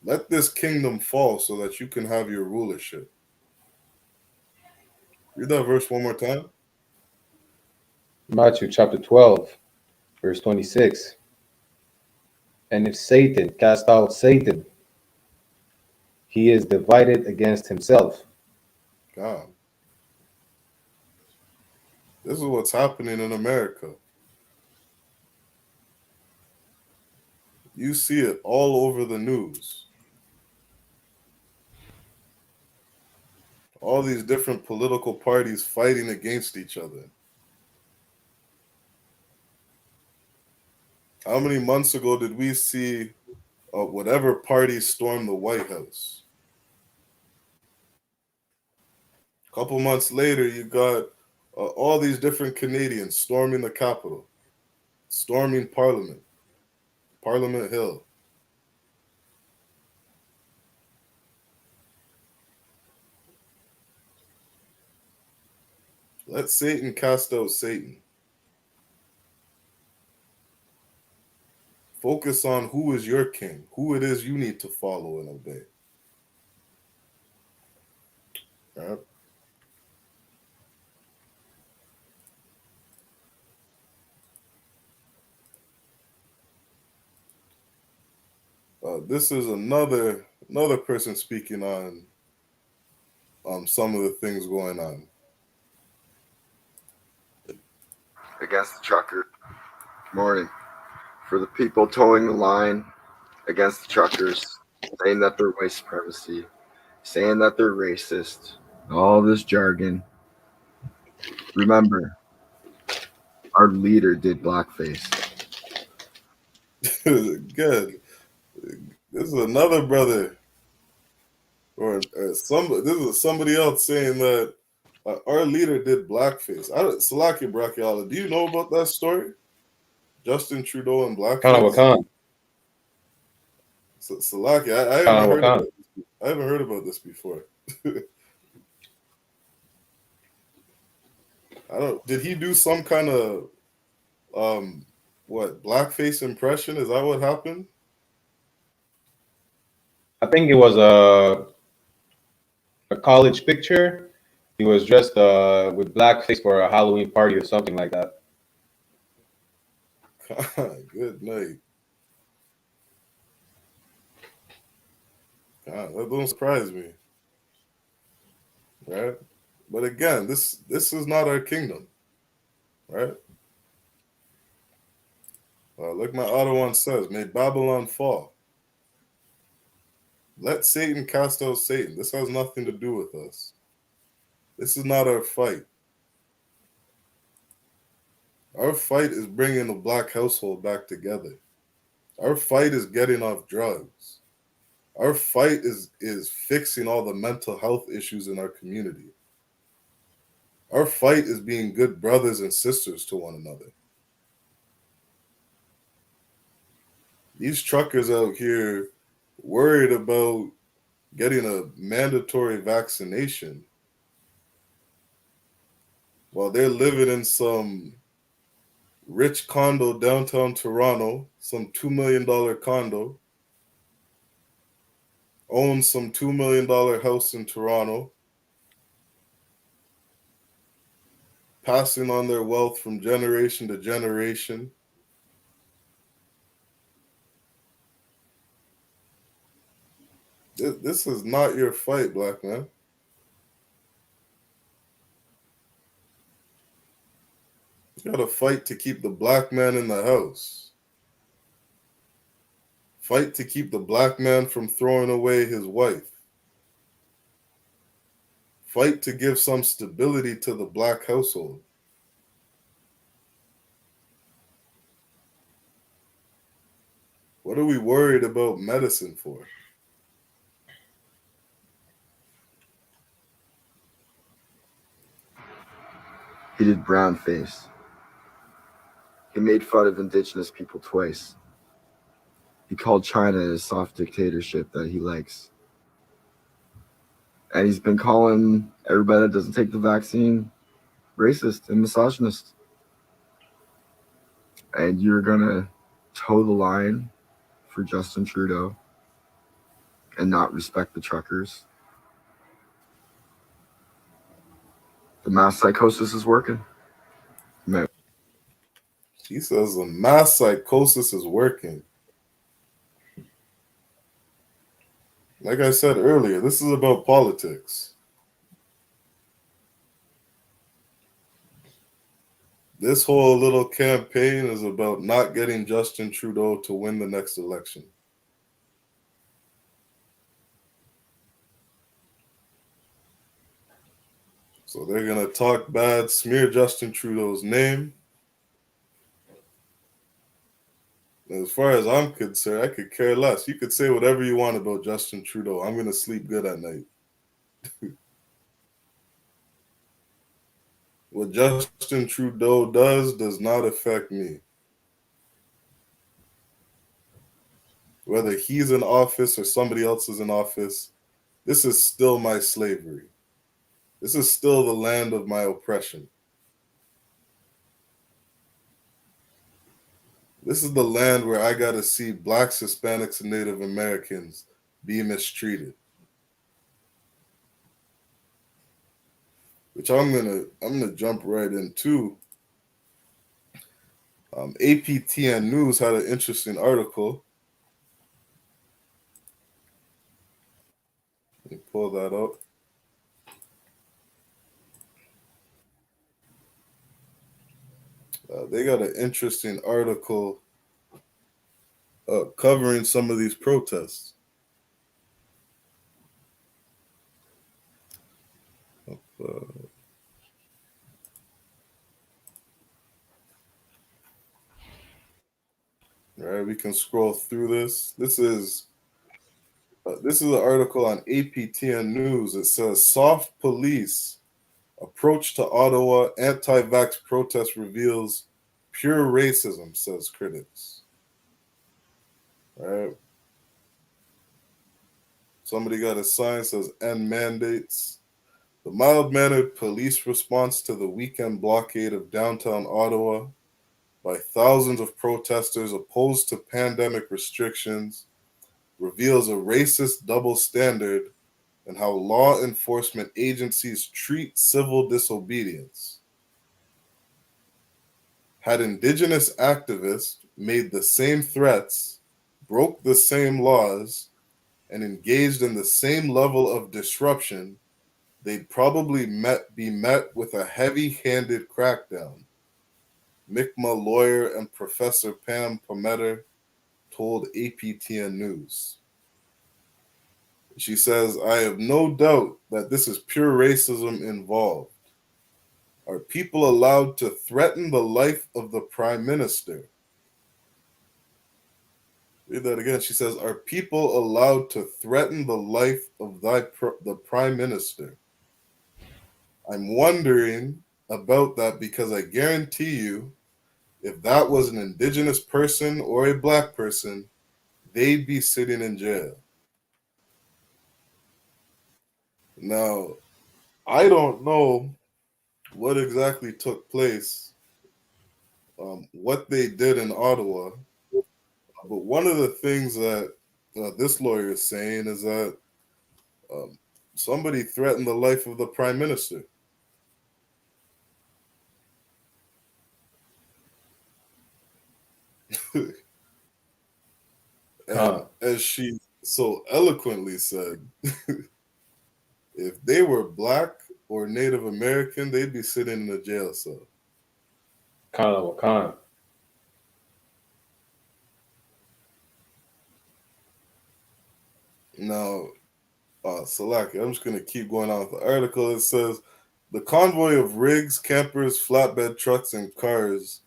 Let this kingdom fall so that you can have your rulership. Read that verse one more time. Matthew chapter 12, verse 26. And if Satan cast out Satan, he is divided against himself. God. This is what's happening in America. You see it all over the news. All these different political parties fighting against each other. How many months ago did we see whatever party storm the White House? A couple months later, you got all these different Canadians storming the Capitol, storming Parliament Hill. Let Satan cast out Satan. Focus on who is your king, who it is you need to follow and obey. All right. This is another person speaking on some of the things going on. Against the trucker. Morning. For the people towing the line against the truckers, saying that they're white supremacy, saying that they're racist, all this jargon. Remember, our leader did blackface. Good. This is another brother, or this is somebody else saying that our leader did blackface. Salaki Brachiala, do you know about that story? Justin Trudeau and blackface. Wakan. Salaki, I haven't heard about this before. Did he do some kind of blackface impression? Is that what happened? I think it was a college picture. He was dressed with blackface for a Halloween party or something like that. Good night. God, that don't surprise me. Right? But again, this is not our kingdom. Right? Like my other one says, may Babylon fall. Let Satan cast out Satan. This has nothing to do with us. This is not our fight. Our fight is bringing the black household back together. Our fight is getting off drugs. Our fight is fixing all the mental health issues in our community. Our fight is being good brothers and sisters to one another. These truckers out here worried about getting a mandatory vaccination while they're living in some rich condo downtown Toronto, some $2 million condo, owns some $2 million house in Toronto, passing on their wealth from generation to generation. This is not your fight, black man. You gotta fight to keep the black man in the house. Fight to keep the black man from throwing away his wife. Fight to give some stability to the black household. What are we worried about medicine for? He did brown face. He made fun of indigenous people twice. He called China a soft dictatorship that he likes. And he's been calling everybody that doesn't take the vaccine racist and misogynist. And you're gonna toe the line for Justin Trudeau and not respect the truckers. The mass psychosis is working. Man. He says the mass psychosis is working. Like I said earlier, this is about politics. This whole little campaign is about not getting Justin Trudeau to win the next election. So they're going to talk bad, smear Justin Trudeau's name. As far as I'm concerned, I could care less. You could say whatever you want about Justin Trudeau. I'm going to sleep good at night. What Justin Trudeau does not affect me. Whether he's in office or somebody else is in office, this is still my slavery. This is still the land of my oppression. This is the land where I got to see blacks, Hispanics, and Native Americans be mistreated. Which I'm gonna jump right into. APTN News had an interesting article Let me pull that up. They got an interesting article covering some of these protests. All right, we can scroll through this. This is an article on APTN News. It says soft police approach to Ottawa anti-vax protest reveals pure racism, says critics. All right. Somebody got a sign says end mandates. The mild-mannered police response to the weekend blockade of downtown Ottawa by thousands of protesters opposed to pandemic restrictions reveals a racist double standard in how law enforcement agencies treat civil disobedience. Had Indigenous activists made the same threats, broke the same laws, and engaged in the same level of disruption, they'd probably be met with a heavy-handed crackdown. Mi'kmaq lawyer and Professor Pam Pometter told APTN News. She says, I have no doubt that this is pure racism involved. Are people allowed to threaten the life of the Prime Minister? Read that again. She says, are people allowed to threaten the life of the Prime Minister? I'm wondering about that because I guarantee you, if that was an Indigenous person or a Black person, they'd be sitting in jail. Now, I don't know what exactly took place, what they did in Ottawa, but one of the things that this lawyer is saying is that somebody threatened the life of the Prime Minister. And as she so eloquently said, if they were Black or Native American, they'd be sitting in a jail cell. Khan. Now, Salaki, I'm just going to keep going on with the article. It says, the convoy of rigs, campers, flatbed trucks, and cars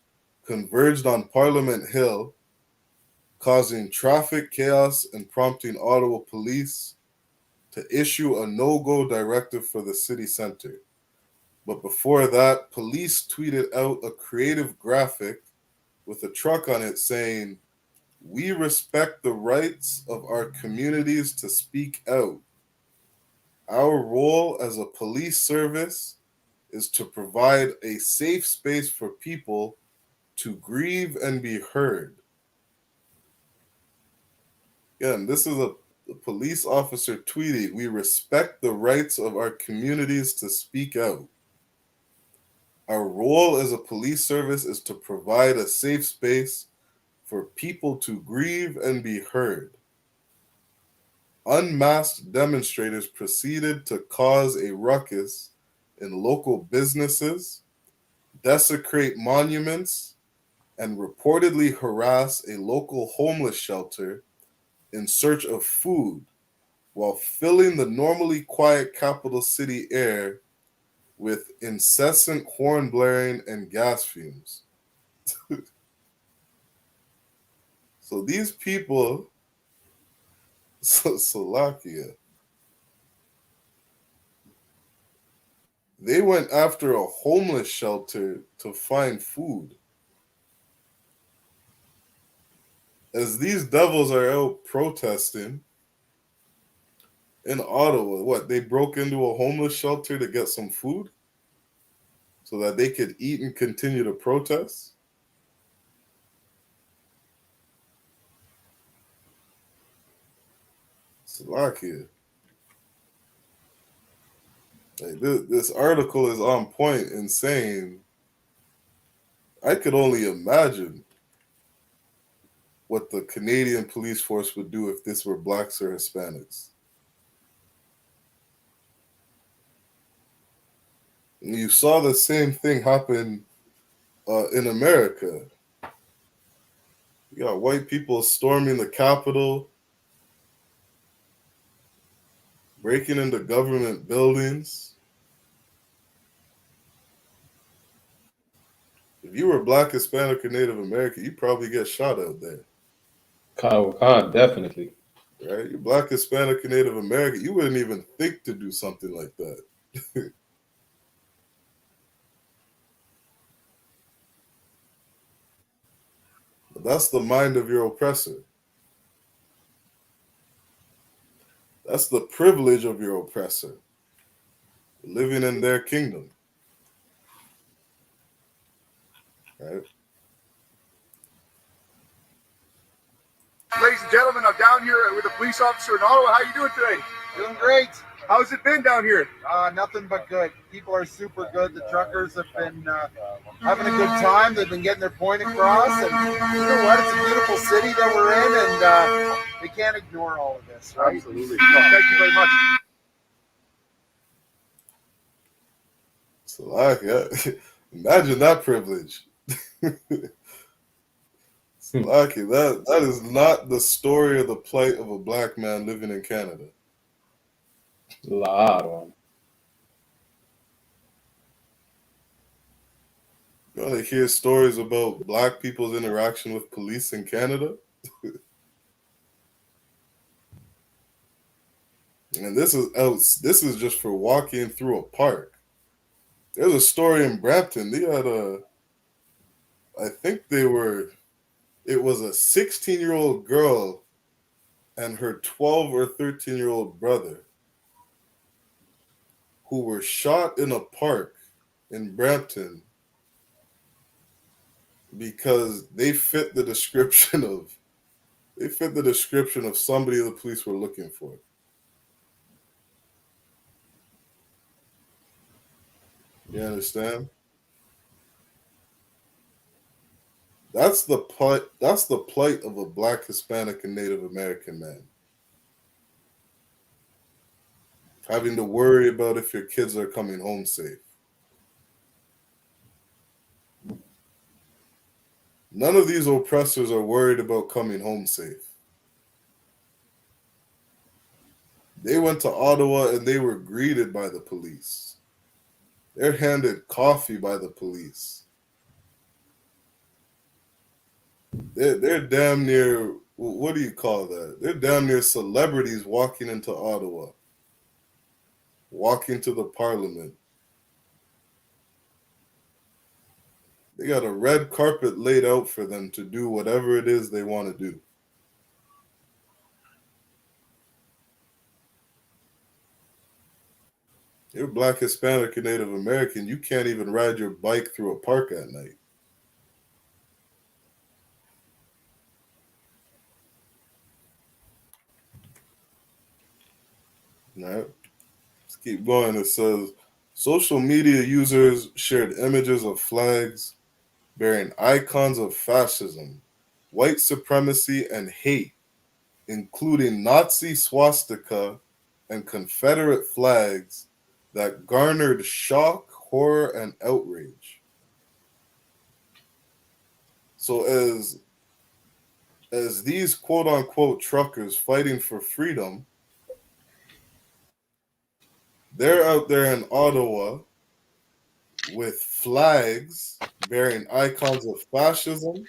converged on Parliament Hill, causing traffic chaos and prompting Ottawa police to issue a no-go directive for the city center. But before that, police tweeted out a creative graphic with a truck on it saying, we respect the rights of our communities to speak out. Our role as a police service is to provide a safe space for people to grieve and be heard. Again, this is a police officer tweeting, we respect the rights of our communities to speak out. Our role as a police service is to provide a safe space for people to grieve and be heard. Unmasked demonstrators proceeded to cause a ruckus in local businesses, desecrate monuments, and reportedly harass a local homeless shelter in search of food while filling the normally quiet capital city air with incessant horn blaring and gas fumes. So these people, Slovakia, they went after a homeless shelter to find food. As these devils are out protesting in Ottawa, what, they broke into a homeless shelter to get some food so that they could eat and continue to protest? Slovakia. Like this article is on point in saying, I could only imagine what the Canadian police force would do if this were Blacks or Hispanics. You saw the same thing happen in America. You got white people storming the Capitol, breaking into government buildings. If you were Black, Hispanic, or Native American, you'd probably get shot out there. Khan, definitely. Right? You're Black, Hispanic, or Native American, you wouldn't even think to do something like that. But that's the mind of your oppressor. That's the privilege of your oppressor, living in their kingdom. Right? Ladies and gentlemen, I'm down here with a police officer in Ottawa. How you doing today? Doing great. How's it been down here? Nothing but good. People are super good. The truckers have been having a good time. They've been getting their point across. And you know what? It's a beautiful city that we're in, and they can't ignore all of this, right? Absolutely. Well, thank you very much. So, imagine that privilege. Lucky, that is not the story of the plight of a Black man living in Canada. Claro. You want to hear stories about Black people's interaction with police in Canada? And this is just for walking through a park. There's a story in Brampton. They had it was a 16-year-old girl and her 12 or 13-year-old brother who were shot in a park in Brampton because they fit the description of somebody the police were looking for. You understand? That's the plight of a Black, Hispanic, and Native American man. Having to worry about if your kids are coming home safe. None of these oppressors are worried about coming home safe. They went to Ottawa and they were greeted by the police. They're handed coffee by the police. They're damn near, what do you call that? They're damn near celebrities walking into Ottawa, walking to the parliament. They got a red carpet laid out for them to do whatever it is they want to do. You're Black, Hispanic, or Native American, you can't even ride your bike through a park at night. All right. Let's keep going. It says, social media users shared images of flags bearing icons of fascism, white supremacy, and hate, including Nazi swastika and Confederate flags that garnered shock, horror, and outrage. So as these quote-unquote truckers fighting for freedom, they're out there in Ottawa with flags bearing icons of fascism,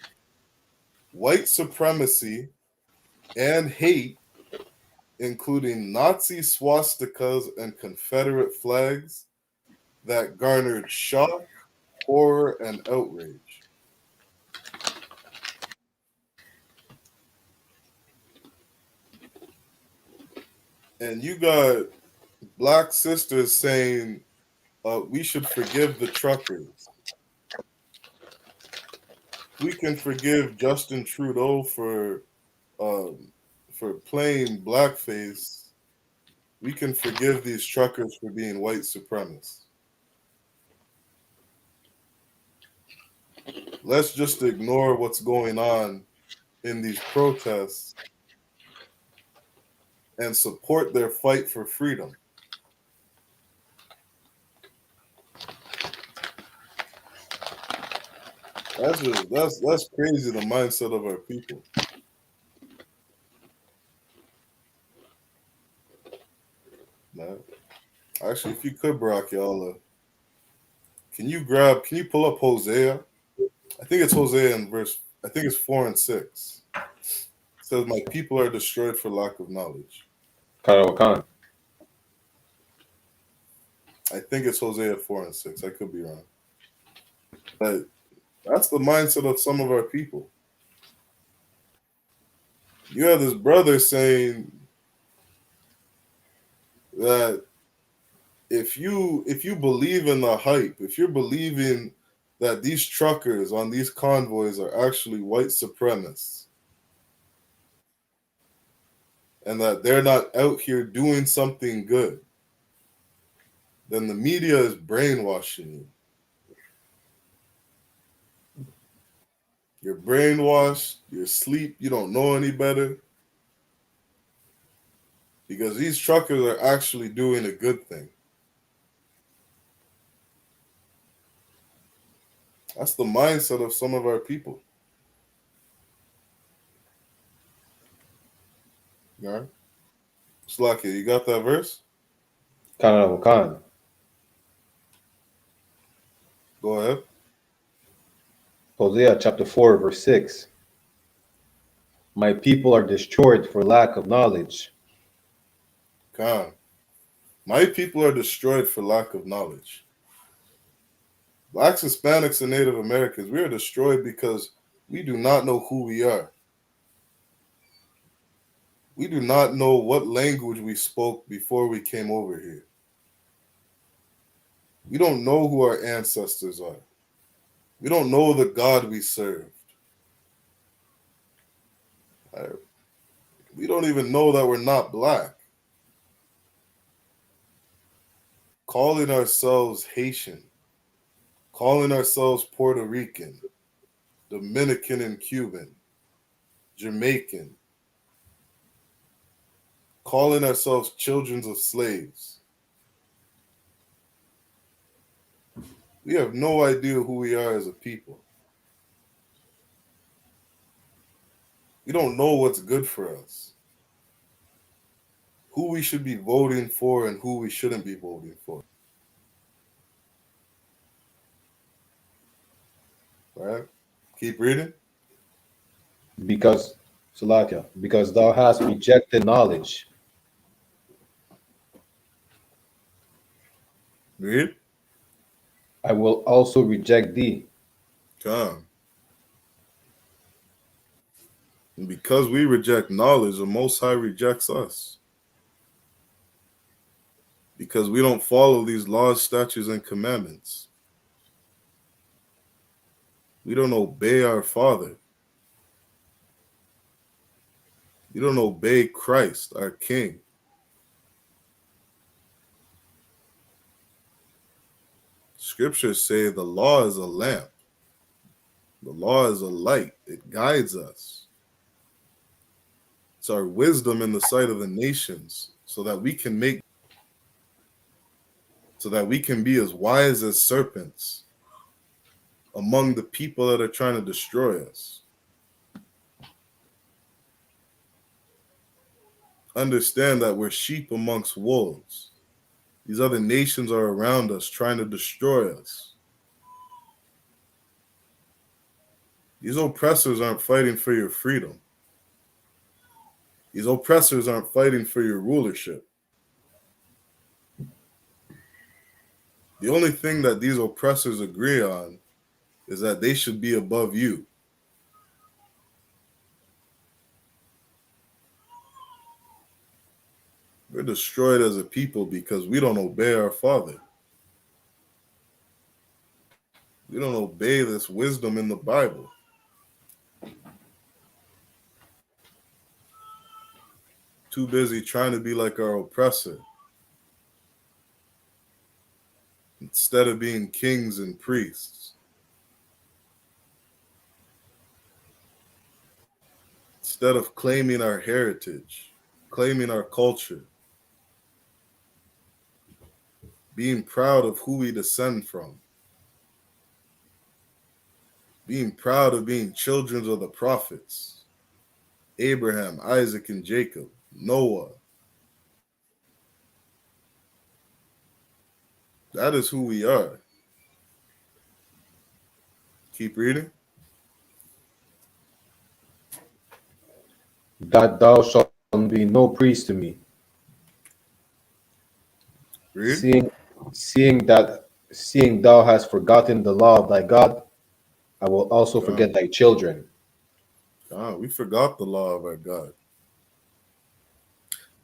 white supremacy, and hate, including Nazi swastikas and Confederate flags that garnered shock, horror, and outrage. And you got Black sisters saying we should forgive the truckers. We can forgive Justin Trudeau for playing blackface. We can forgive these truckers for being white supremacists. Let's just ignore what's going on in these protests and support their fight for freedom. That's crazy, the mindset of our people. Man. Actually, if you could, Brock, y'all, can you pull up Hosea? I think it's Hosea in I think it's 4 and 6. It says, "My people are destroyed for lack of knowledge." Khan. I think it's Hosea 4 and 6. I could be wrong. But that's the mindset of some of our people. You have this brother saying that if you believe in the hype, if you're believing that these truckers on these convoys are actually white supremacists and that they're not out here doing something good, then the media is brainwashing you. You're brainwashed, you're asleep, you don't know any better. Because these truckers are actually doing a good thing. That's the mindset of some of our people. Yeah. Slacky, you got that verse? Khan. Go ahead. Hosea chapter 4, verse 6. My people are destroyed for lack of knowledge. Khan. My people are destroyed for lack of knowledge. Blacks, Hispanics, and Native Americans, we are destroyed because we do not know who we are. We do not know what language we spoke before we came over here. We don't know who our ancestors are. We don't know the God we served. We don't even know that we're not black. Calling ourselves Haitian, calling ourselves Puerto Rican, Dominican and Cuban, Jamaican, calling ourselves children of slaves. We have no idea who we are as a people. We don't know what's good for us, who we should be voting for and who we shouldn't be voting for. All right? Keep reading. Because, Salakia, because thou hast rejected knowledge. Read. I will also reject thee. Come. And because we reject knowledge, the Most High rejects us. Because we don't follow these laws, statutes, and commandments. We don't obey our Father. We don't obey Christ, our King. Scriptures say the law is a lamp. The law is a light. It guides us. It's our wisdom in the sight of the nations so that we can be as wise as serpents among the people that are trying to destroy us. Understand that we're sheep amongst wolves. These other nations are around us trying to destroy us. These oppressors aren't fighting for your freedom. These oppressors aren't fighting for your rulership. The only thing that these oppressors agree on is that they should be above you. We're destroyed as a people because we don't obey our Father. We don't obey this wisdom in the Bible. Too busy trying to be like our oppressor instead of being kings and priests. Instead of claiming our heritage, claiming our culture, being proud of who we descend from. being proud of being children of the prophets, Abraham, Isaac, and Jacob, Noah. That is who we are. Keep reading. That thou shalt be no priest to me, Read. seeing thou hast forgotten the law of thy God, I will also forget thy children. We forgot the law of our God.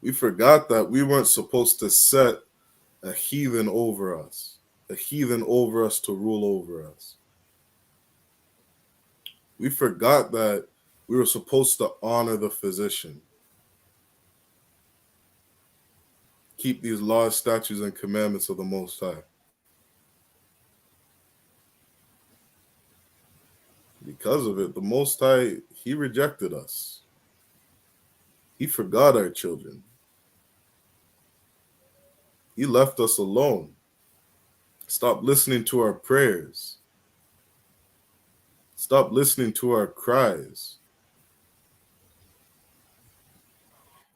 We forgot that we weren't supposed to set a heathen over us to rule over us. We forgot that we were supposed to honor the physician. Keep these laws, statutes, and commandments of the Most High. Because of it, the Most High, he rejected us. He forgot our children. He left us alone. Stop listening to our prayers. Stop listening to our cries.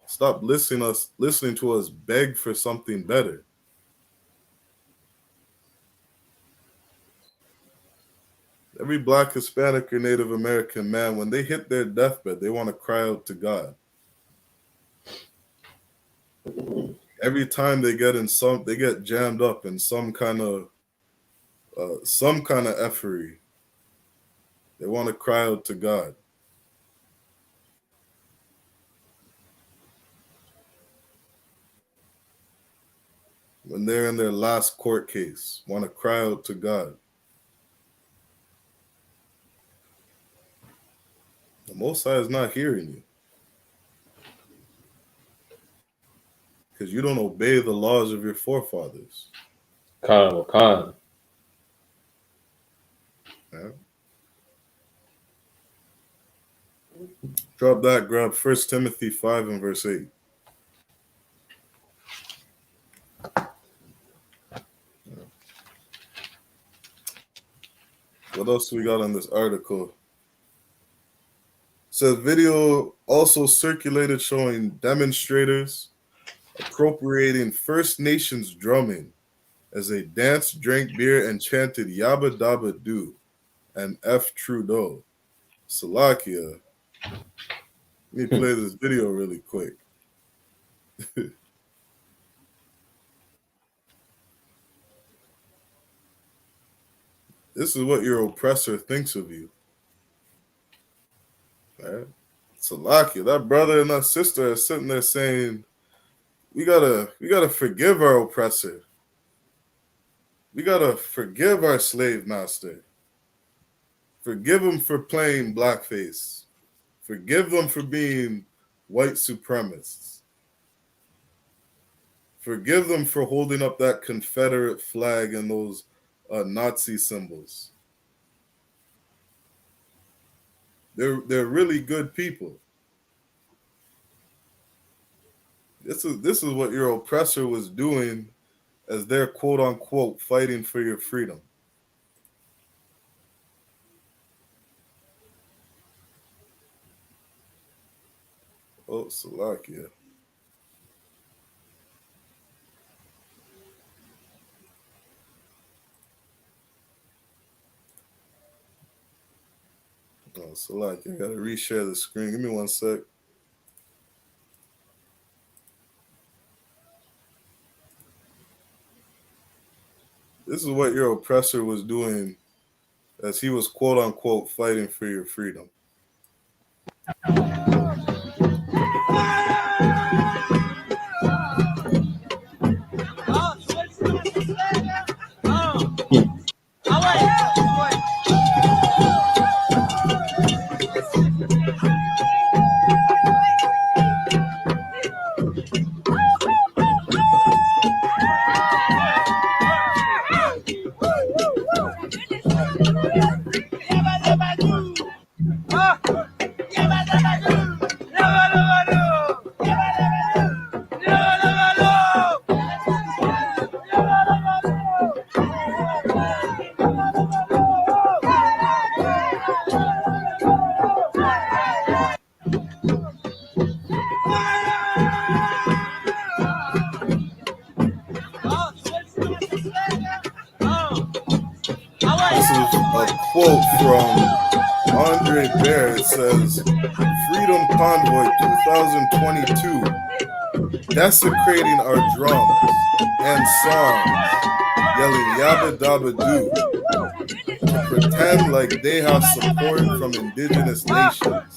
Stop listening to us beg for something better. Every Black, Hispanic, or Native American man, when they hit their deathbed, they want to cry out to God. Every time they get jammed up in some kind of effery, they want to cry out to God. When they're in their last court case, want to cry out to God. The Most High is not hearing you because you don't obey the laws of your forefathers. Khan. Yeah. Drop that, grab 1 Timothy 5 and verse 8. What else we got on this article? It says video also circulated showing demonstrators appropriating First Nations drumming as they danced, drank beer, and chanted Yabba Dabba Doo and F Trudeau. Salakia. Let me play this video really quick. This is what your oppressor thinks of you. Right? Salakia, that brother and that sister are sitting there saying, we gotta forgive our oppressor. We gotta forgive our slave master. Forgive him for playing blackface. Forgive them for being white supremacists. Forgive them for holding up that Confederate flag and those Nazi symbols. They're really good people. This is what your oppressor was doing as they're quote unquote fighting for your freedom. Oh, Salakia. Oh, Salakia. I gotta reshare the screen. Give me 1 sec. This is what your oppressor was doing as he was quote unquote fighting for your freedom. from Andre Bear. It says, Freedom Convoy 2022, desecrating our drums and songs, yelling yabba dabba doo, to pretend like they have support from indigenous nations.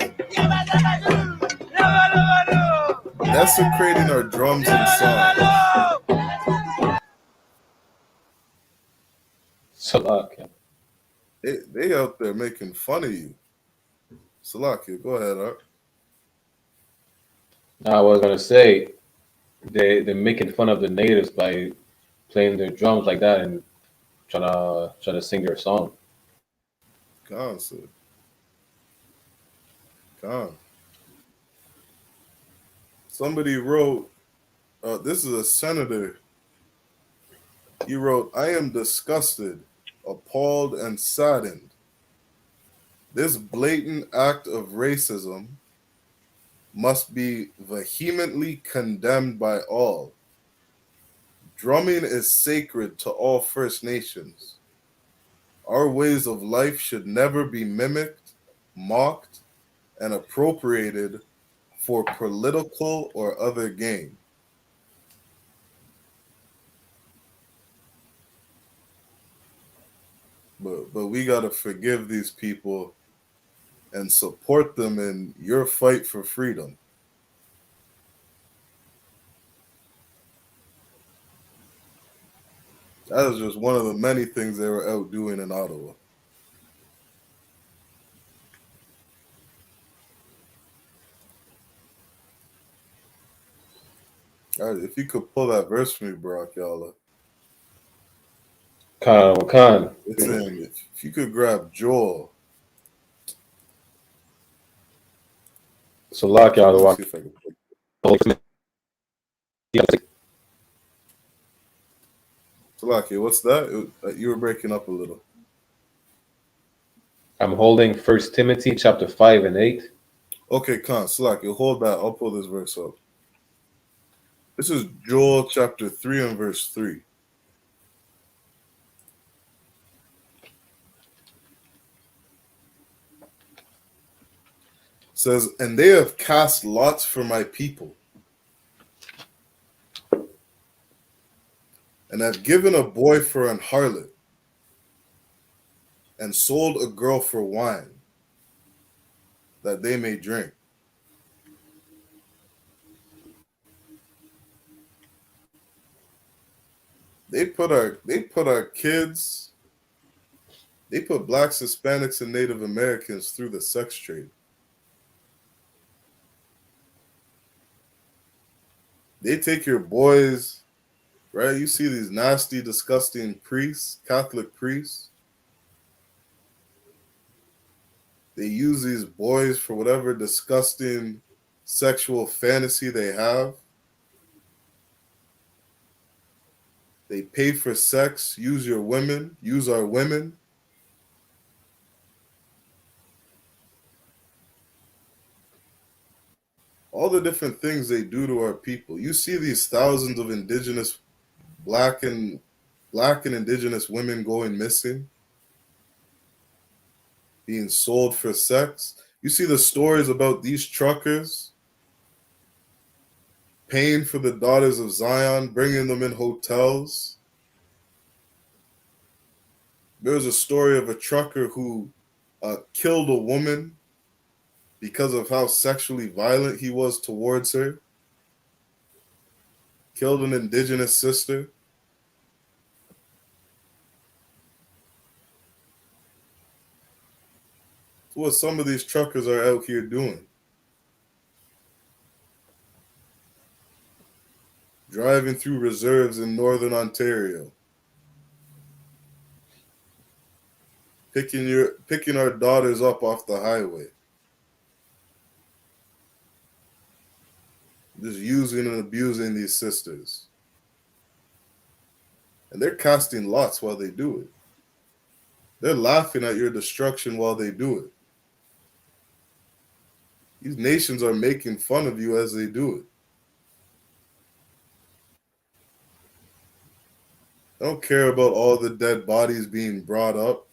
Desecrating our drums and songs. Salakia. They out there making fun of you. Salakia, go ahead, Art. I was gonna say they're making fun of the natives by playing their drums like that and try to sing their song. Khan, sir. Khan. Somebody wrote, this is a senator. He wrote, I am disgusted, appalled, and saddened. This blatant act of racism must be vehemently condemned by all. Drumming is sacred to all First Nations. Our ways of life should never be mimicked, mocked, and appropriated for political or other gain. But we got to forgive these people and support them in your fight for freedom. That is just one of the many things they were out doing in Ottawa. All right, if you could pull that verse for me, Barack Yalla. Khan. It's in, if you could grab Joel. Salakia. Let's see if I can pull. Salakia, what's that? You were breaking up a little. I'm holding 1 Timothy chapter 5 and 8. Okay, Khan, Salakia, hold that. I'll pull this verse up. This is Joel chapter 3 and verse 3. It says, and they have cast lots for my people, and have given a boy for an harlot, and sold a girl for wine, that they may drink. They put our kids, they put blacks, Hispanics, and Native Americans through the sex trade. They take your boys, right? You see these nasty, disgusting priests, Catholic priests. They use these boys for whatever disgusting sexual fantasy they have. They pay for sex, use your women, use our women. All the different things they do to our people. You see these thousands of indigenous black and indigenous women going missing, being sold for sex. You see the stories about these truckers paying for the daughters of Zion, bringing them in hotels. There was a story of a trucker who killed a woman because of how sexually violent he was towards her. Killed an indigenous sister. That's what some of these truckers are out here doing. Driving through reserves in northern Ontario. Picking our daughters up off the highway. Just using and abusing these sisters. And they're casting lots while they do it. They're laughing at your destruction while they do it. These nations are making fun of you as they do it. I don't care about all the dead bodies being brought up.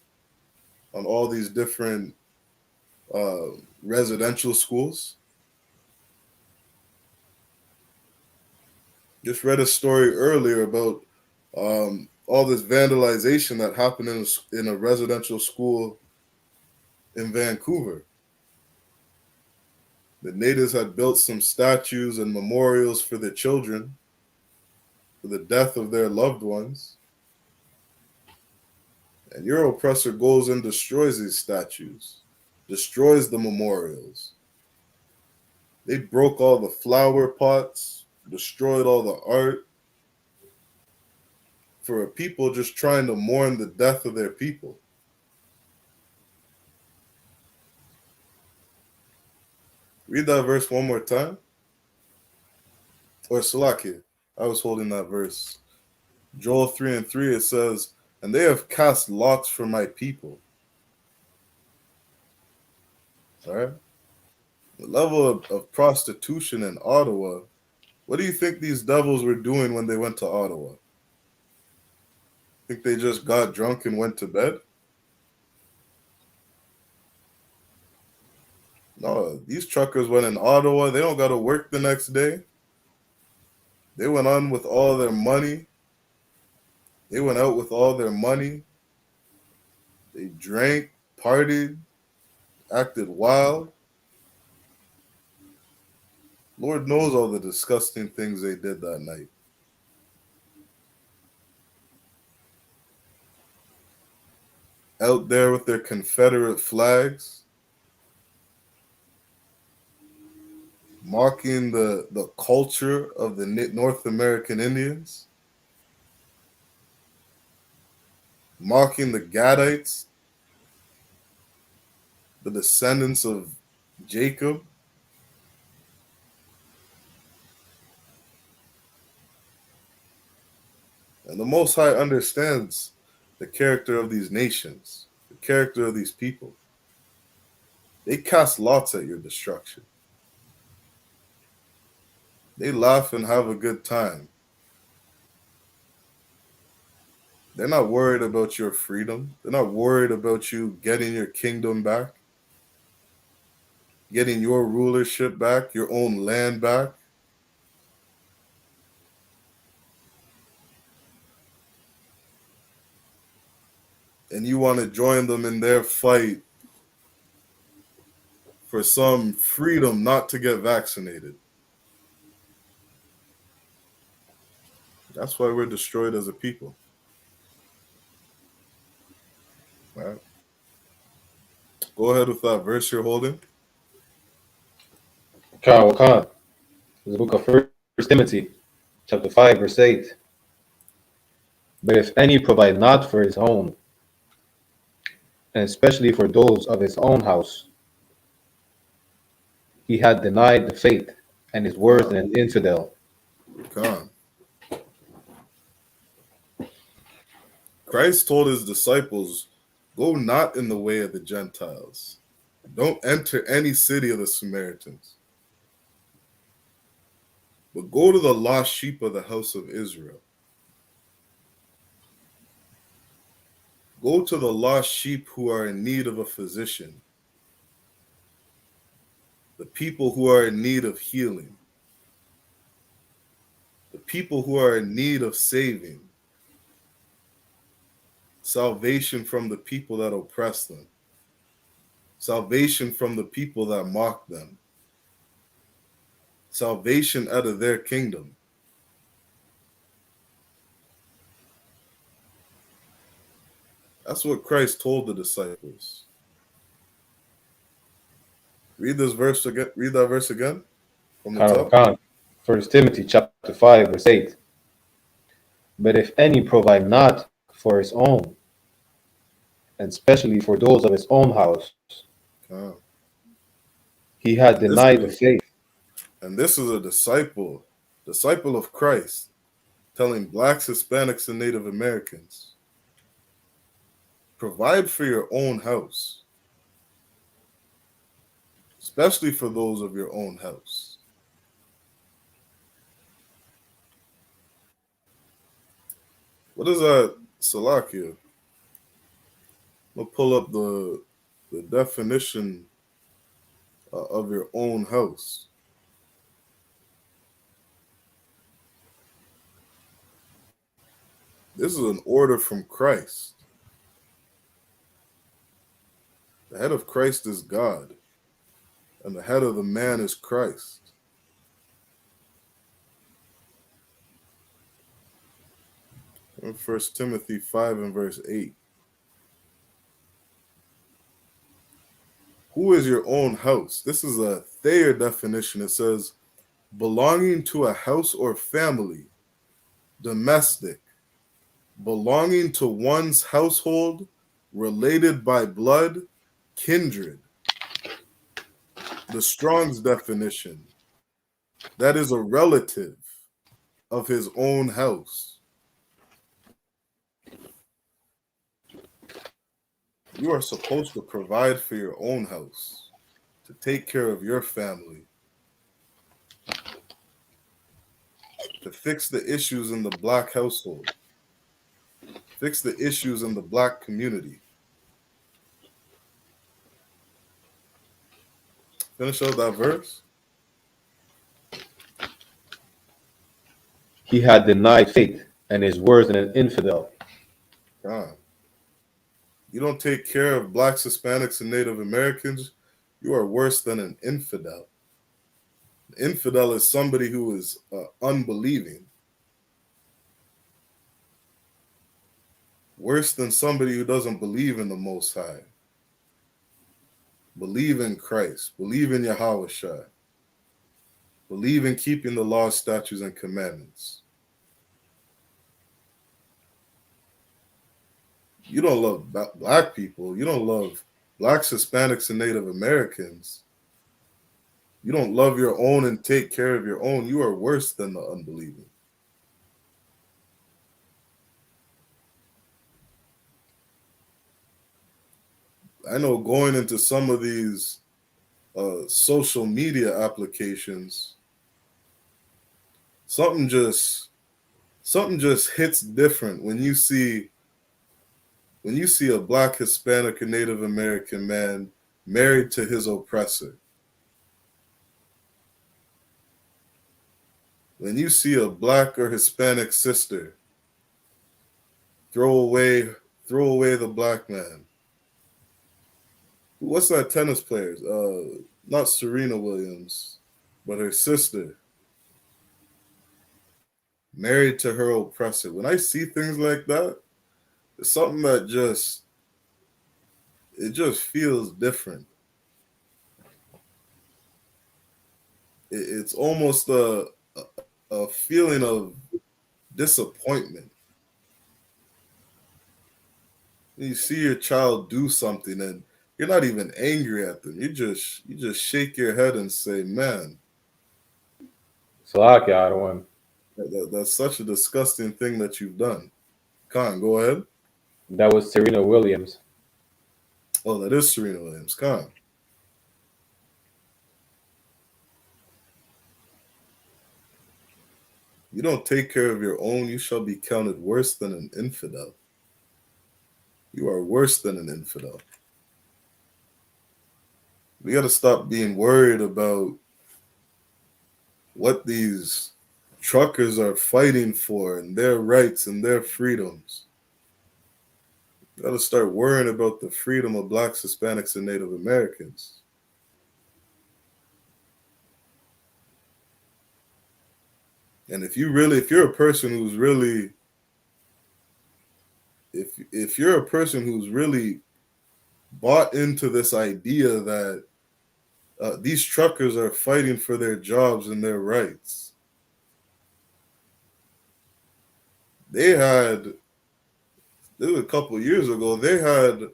on all these different residential schools. Just read a story earlier about all this vandalization that happened in a residential school in Vancouver. The natives had built some statues and memorials for the children for the death of their loved ones. And your oppressor goes and destroys these statues, destroys the memorials. They broke all the flower pots, destroyed all the art for a people just trying to mourn the death of their people. Read that verse one more time. Or Salakia, I was holding that verse. Joel 3:3, it says, and they have cast lots for my people. All right? The level of prostitution in Ottawa, what do you think these devils were doing when they went to Ottawa? Think they just got drunk and went to bed? No, these truckers went in Ottawa. They don't got to work the next day. They went on with all their money. They went out with all their money. They drank, partied, acted wild. Lord knows all the disgusting things they did that night. Out there with their Confederate flags, mocking the culture of the North American Indians, mocking the Gadites, the descendants of Jacob. And the Most High understands the character of these nations, the character of these people. They cast lots at your destruction. They laugh and have a good time. They're not worried about your freedom. They're not worried about you getting your kingdom back, getting your rulership back, your own land back. And you want to join them in their fight for some freedom not to get vaccinated. That's why we're destroyed as a people. All right. Go ahead with that verse you're holding. Khan, the book of 1 Timothy, chapter 5, verse 8. But if any provide not for his own, and especially for those of his own house, he had denied the faith and is worse than an infidel. Khan. Christ told his disciples, go not in the way of the Gentiles. Don't enter any city of the Samaritans. But go to the lost sheep of the house of Israel. Go to the lost sheep who are in need of a physician. The people who are in need of healing. The people who are in need of saving. Salvation from the people that oppress them. Salvation from the people that mock them. Salvation out of their kingdom. That's what Christ told the disciples. Read this verse again. Read that verse again from the top. Khan, 1 Timothy chapter 5, verse 8. But if any provide not for his own, and especially for those of his own house, he had denied the faith. And this is a disciple of Christ, telling blacks, Hispanics, and Native Americans, provide for your own house, especially for those of your own house. What is that, Salakia? I'm gonna pull up the definition of your own house. This is an order from Christ. The head of Christ is God, and the head of the man is Christ. In 1 Timothy 5 and verse 8. Who is your own house? This is a Thayer definition. It says, belonging to a house or family, domestic, belonging to one's household, related by blood, kindred. The Strong's definition, that is a relative of his own house. You are supposed to provide for your own house, to take care of your family, to fix the issues in the Black household, fix the issues in the Black community. Finish out that verse. He had denied faith and is worse than an infidel. God. You don't take care of Blacks, Hispanics, and Native Americans, you are worse than an infidel. An infidel is somebody who is unbelieving. Worse than somebody who doesn't believe in the Most High. Believe in Christ. Believe in Yahweh Shai. Believe in keeping the laws, statutes, and commandments. You don't love Black people. You don't love Blacks, Hispanics, and Native Americans. You don't love your own and take care of your own. You are worse than the unbelieving. I know going into some of these social media applications, something just hits different when you see a Black, Hispanic, or Native American man married to his oppressor. When you see a Black or Hispanic sister throw away the Black man. What's that tennis player? Not Serena Williams, but her sister. Married to her oppressor. When I see things like that, it's something that just feels different. It's almost a feeling of disappointment. You see your child do something and you're not even angry at them. You just shake your head and say, man. That's such a disgusting thing that you've done. Khan, go ahead. That was Serena Williams. Oh, that is Serena Williams. Khan. You don't take care of your own, you shall be counted worse than an infidel. You are worse than an infidel. We got to stop being worried about what these truckers are fighting for and their rights and their freedoms. We got to start worrying about the freedom of Blacks, Hispanics, and Native Americans. And if you're a person who's really bought into this idea that these truckers are fighting for their jobs and their rights. This was a couple years ago, they had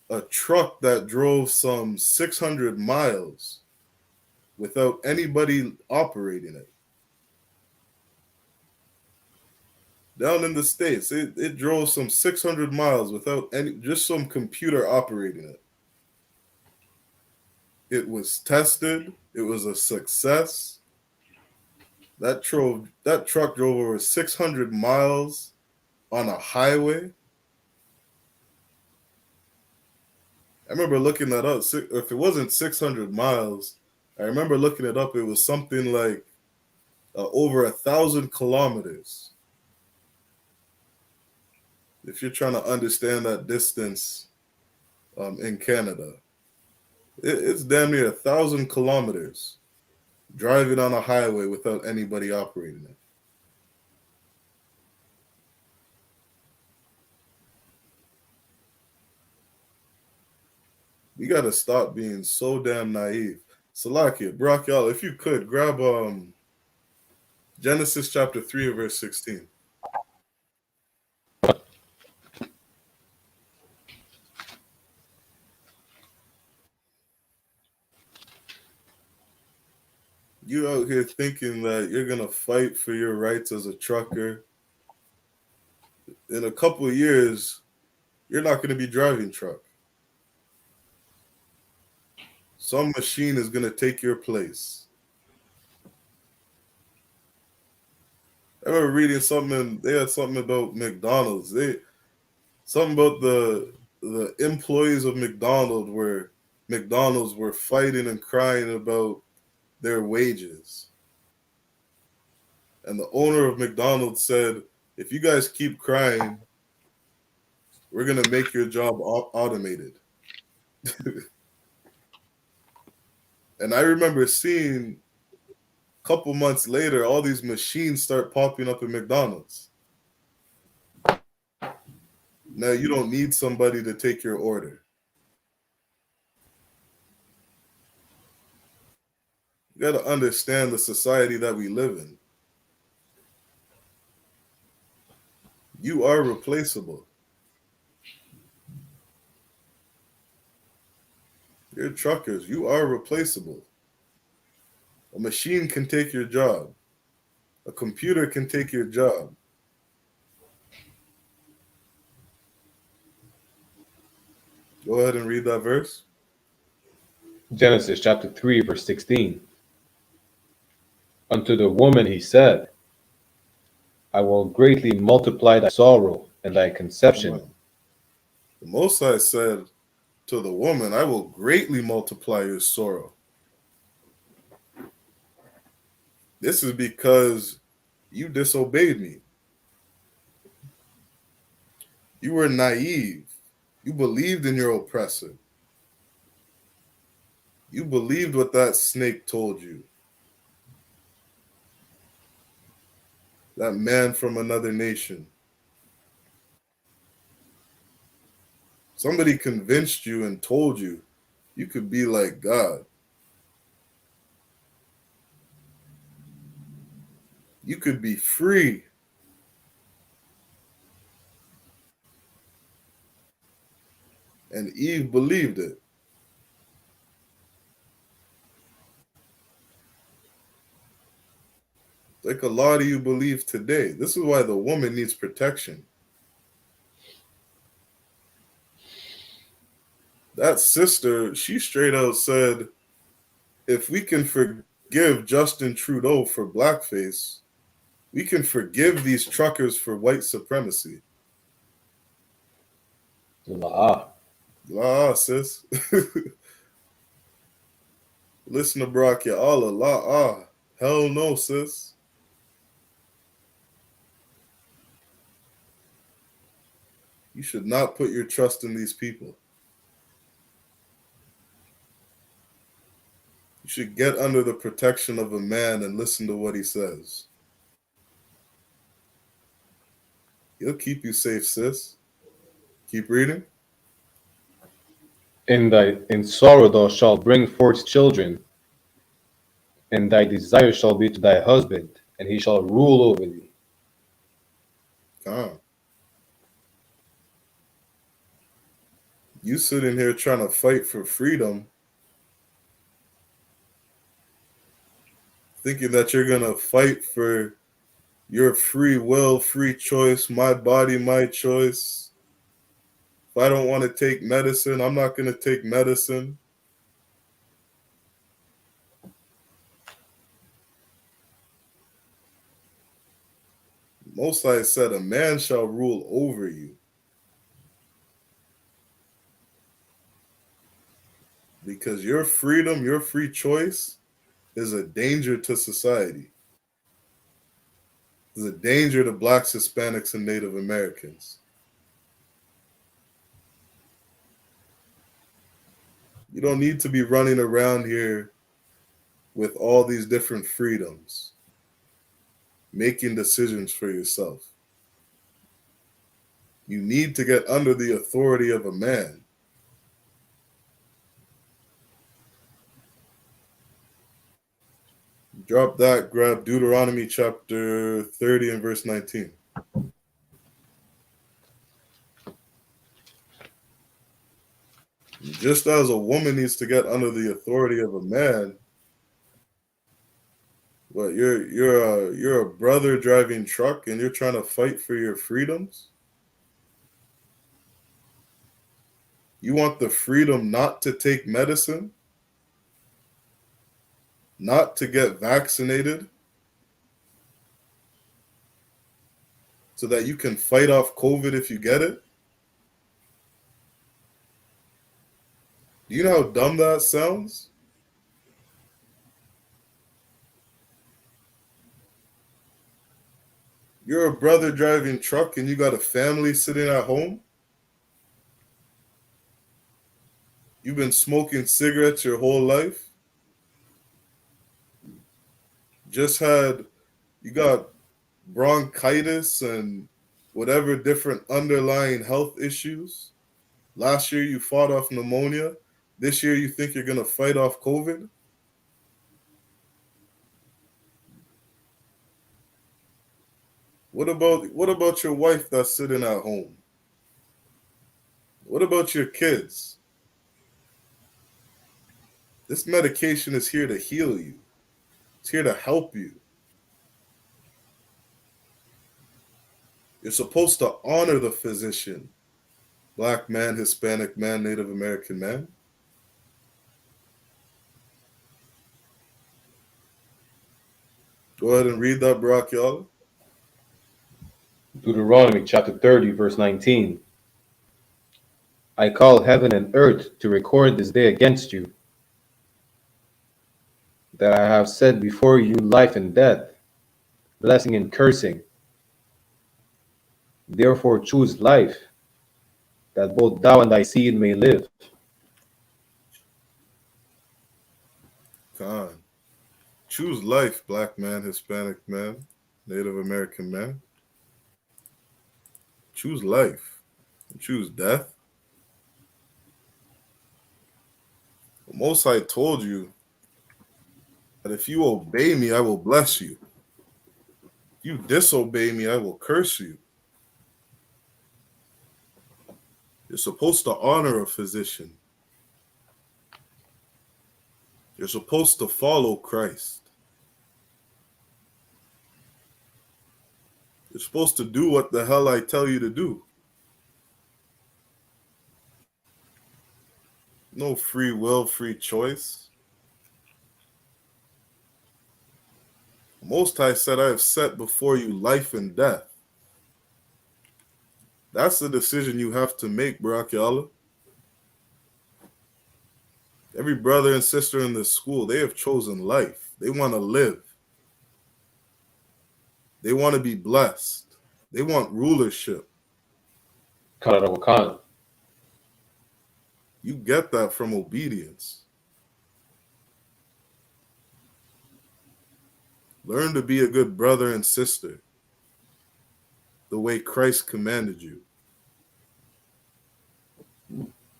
a truck that drove some 600 miles without anybody operating it. Down in the States, it drove some 600 miles without just some computer operating it. It was tested. It was a success. That truck drove over 600 miles on a highway. I remember looking that up. If it wasn't 600 miles, I remember looking it up. It was something like over 1,000 kilometers. If you're trying to understand that distance in Canada, it's damn near 1,000 kilometers driving on a highway without anybody operating it. We got to stop being so damn naive. Salakia, Brock, y'all, if you could, grab Genesis chapter 3, verse 16. You out here thinking that you're going to fight for your rights as a trucker. In a couple of years, you're not going to be driving truck. Some machine is going to take your place. I remember reading something, they had something about McDonald's. Something about the employees of McDonald's were fighting and crying about their wages. And the owner of McDonald's said, if you guys keep crying, we're going to make your job automated. And I remember seeing a couple months later, all these machines start popping up in McDonald's. Now you don't need somebody to take your order. You got to understand the society that we live in. You are replaceable. You're truckers. You are replaceable. A machine can take your job. A computer can take your job. Go ahead and read that verse. Genesis chapter 3, verse 16. Unto the woman he said, I will greatly multiply thy sorrow and thy conception. The Most High said to the woman, I will greatly multiply your sorrow. This is because you disobeyed me. You were naive. You believed in your oppressor. You believed what that snake told you. That man from another nation. Somebody convinced you and told you you could be like God. You could be free. And Eve believed it. Like a lot of you believe today. This is why the woman needs protection. That sister, she straight out said, if we can forgive Justin Trudeau for blackface, we can forgive these truckers for white supremacy. La, sis. Listen to Brock, ya Allah, la, hell no, sis. You should not put your trust in these people. You should get under the protection of a man and listen to what he says. He'll keep you safe, sis. Keep reading. In sorrow thou shalt bring forth children, and thy desire shall be to thy husband, and he shall rule over thee. You sitting here trying to fight for freedom, thinking that you're going to fight for your free will, free choice, my body, my choice. If I don't want to take medicine, I'm not going to take medicine. Most High said, a man shall rule over you. because your freedom, your free choice is a danger to society. It's a danger to Blacks, Hispanics, and Native Americans. You don't need to be running around here with all these different freedoms, making decisions for yourself. You need to get under the authority of a man. Drop that, grab Deuteronomy chapter 30 and verse 19. Just as a woman needs to get under the authority of a man, what you're a brother driving truck and you're trying to fight for your freedoms? You want the freedom not to take medicine, not to get vaccinated, so that you can fight off COVID if you get it? Do you know how dumb that sounds? You're a brother driving truck and you got a family sitting at home. You've been smoking cigarettes your whole life. You got bronchitis and whatever different underlying health issues. Last year you fought off pneumonia. This year you think you're going to fight off COVID? What about your wife that's sitting at home? What about your kids? This medication is here to heal you. It's here to help you. You're supposed to honor the physician. Black man, Hispanic man, Native American man. Go ahead and read that, Barack Yala. Deuteronomy chapter 30, verse 19. I call heaven and earth to record this day against you, that I have set before you life and death, blessing and cursing. Therefore choose life, that both thou and thy seed may live. Con. Choose life, black man, Hispanic man, Native American man. Choose life. Choose death. The Most High told you that if you obey me, I will bless you. If you disobey me, I will curse you. You're supposed to honor a physician. You're supposed to follow Christ. You're supposed to do what the hell I tell you to do. No free will, free choice. Most High said, I have set before you life and death. That's the decision you have to make, Barack Yala. Every brother and sister in this school, they have chosen life. They want to live. They want to be blessed. They want rulership. Canada. You get that from obedience. Learn to be a good brother and sister the way Christ commanded you.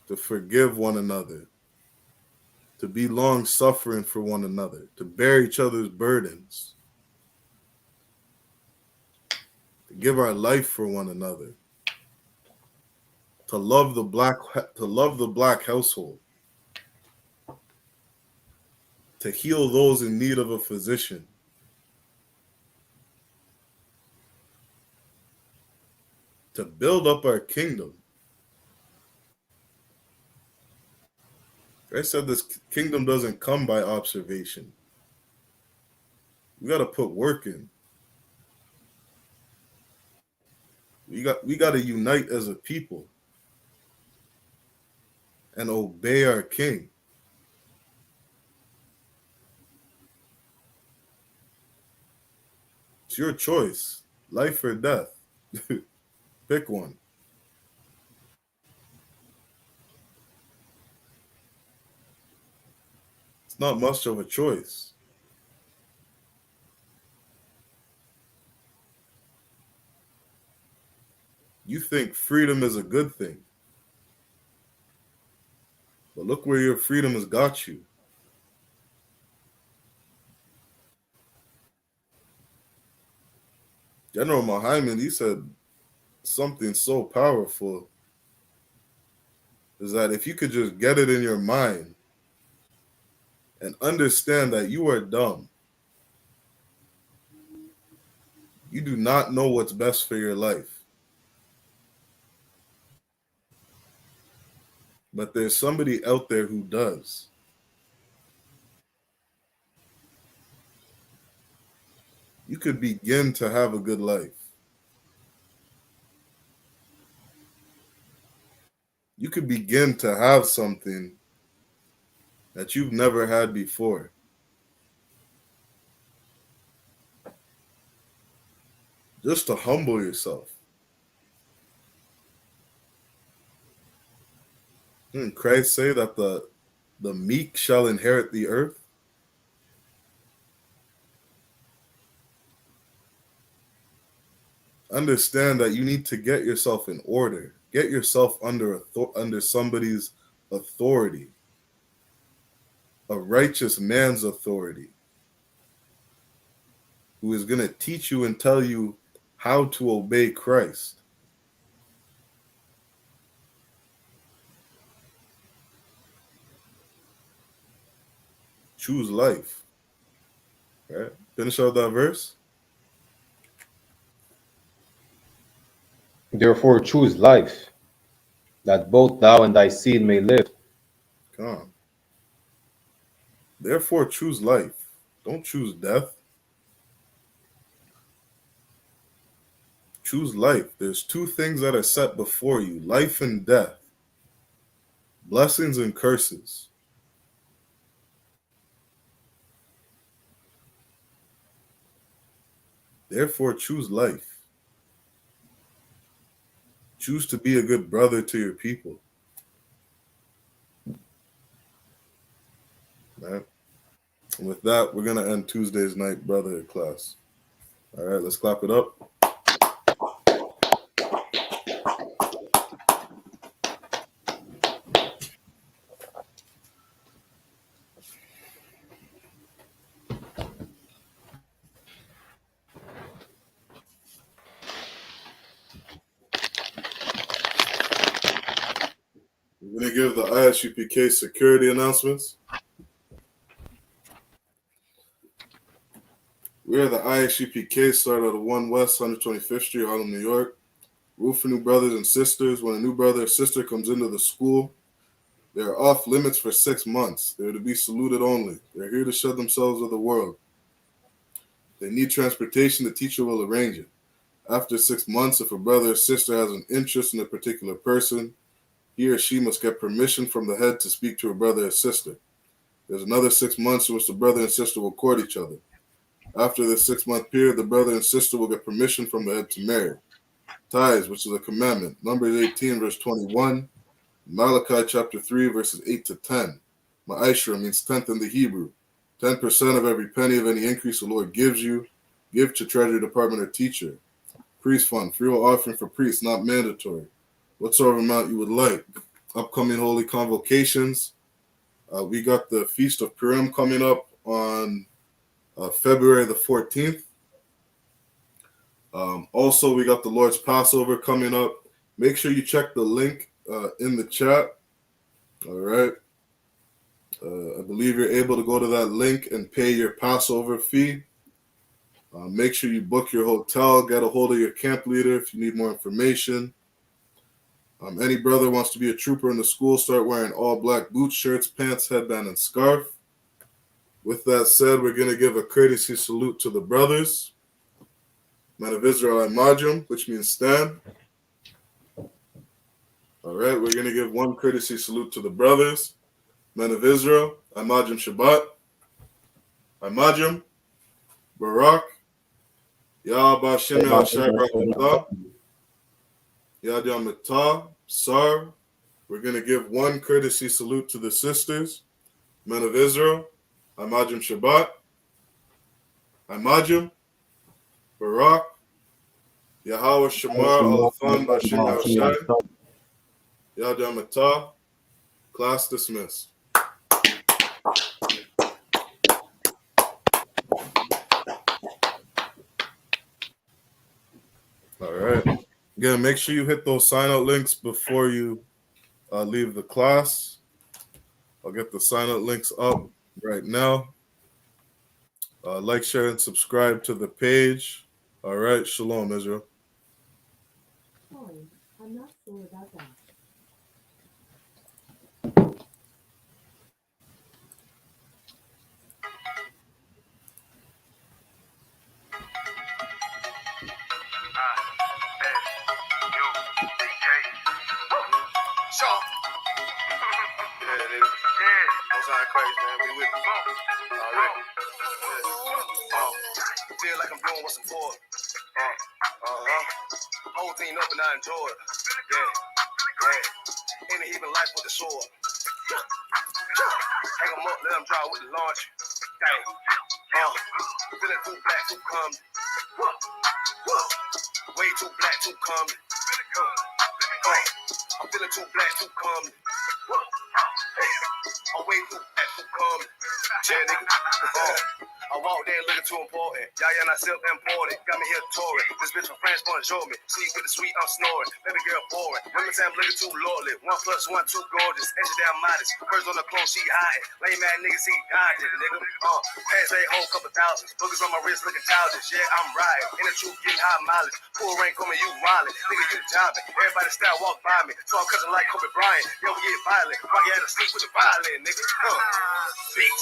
To forgive one another. To be long-suffering for one another. To bear each other's burdens. To give our life for one another. To love the black household. To heal those in need of a physician. To build up our kingdom. I said this kingdom doesn't come by observation. We got to put work in. We got to unite as a people and obey our king. your choice. Life or death. Pick one. It's not much of a choice. You think freedom is a good thing. But look where your freedom has got you. General Muhammad, he said something so powerful, is that if you could just get it in your mind and understand that you are dumb, you do not know what's best for your life. But there's somebody out there who does. You could begin to have a good life. You could begin to have something that you've never had before. Just to humble yourself. Didn't Christ say that the meek shall inherit the earth? Understand that you need to get yourself in order. Get yourself under somebody's authority. A righteous man's authority. Who is going to teach you and tell you how to obey Christ. Choose life. Right? Finish out that verse. Therefore choose life, that both thou and thy seed may live. Come on. Therefore choose life. Don't choose death. Choose life. There's two things that are set before you, life and death. Blessings and curses. Therefore choose life. Choose to be a good brother to your people. Right? And with that, we're going to end Tuesday's night brotherhood class. All right, let's clap it up. We're going to give the I.S.U.P.K security announcements. We are the I.S.U.P.K, started at 1 West 125th Street, Harlem, New York. Rule for new brothers and sisters. When a new brother or sister comes into the school, they are off limits for 6 months. They are to be saluted only. They are here to shed themselves with the world. They need transportation. The teacher will arrange it. After 6 months, if a brother or sister has an interest in a particular person, he or she must get permission from the head to speak to a brother or sister. There's another 6 months in which the brother and sister will court each other. After this 6-month period, the brother and sister will get permission from the head to marry. Tithes, which is a commandment. Numbers 18, verse 21. Malachi chapter 3, verses 8 to 10. Ma'ashra means tenth in the Hebrew. 10% of every penny of any increase the Lord gives you, give to treasury department or teacher. Priest fund, free will offering for priests, not mandatory. Whatsoever amount you would like. Upcoming holy convocations. We got the Feast of Purim coming up on February the 14th. Also, we got the Lord's Passover coming up. Make sure you check the link in the chat. All right. I believe you're able to go to that link and pay your Passover fee. Make sure you book your hotel. Get a hold of your camp leader if you need more information. Any brother wants to be a trooper in the school, start wearing all black boots, shirts, pants, headband, and scarf. With that said, we're going to give a courtesy salute to the brothers. Man of Israel, Imajum, which means stand. All right, we're going to give one courtesy salute to the brothers. Men of Israel, Imajum Shabbat, Imajum, Barak, Yahba Shem Yahshai Barakatah. Yadam Matah, Sar. We're going to give one courtesy salute to the sisters, men of Israel. Amajim Shabbat. Amajim. Barak. Yahweh Shamar Al-Thon Bashim Yahshai. Yadam Matah. Class dismissed. All right. Again, make sure you hit those sign-out links before you leave the class. I'll get the sign-out links up right now. Like, share, and subscribe to the page. All right. Shalom, Israel. Sorry, I'm not sure about that. I.S.U.P.K. Shaw. Yeah, nigga. Yeah. Don't sound crazy, man. We with it. Already. Feel like I'm doing what's important. Whole team up and I enjoy it. Yeah. In the even life with the sword. Hang them up, let them draw with the launch. Dang. Feeling too black, too come. Way too black, too come. I'm feeling too black, too come. I'm way too black, too come. Yeah, nigga. I walked in looking too important. YAHANNA I.S.U.P.K imported. Got me here touring. This bitch from France, bonjour me. Sweet with the sweet, I'm snoring. Baby girl boring. Women say I'm looking too lordly. 1 + 1, 2 gorgeous. Extra damn modest. First on the clothes, she hiding. Lame ass niggas, he dodging, nigga. Pass a whole couple thousands. Boogers on my wrist looking childish. Yeah, I'm riding. In the truth, getting high mileage. Pool rank coming, you wildin'. Nigga, you jobbing. Everybody style walk by me. So I'm cousin like Kobe Bryant. Yo, we get violent. Rocky had to sleep with the violin, nigga. Bitch.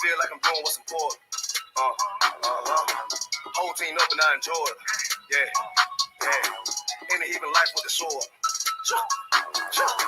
Feel like I'm doing what's important. Whole team up and I enjoy it. Yeah. In the even life with the sword.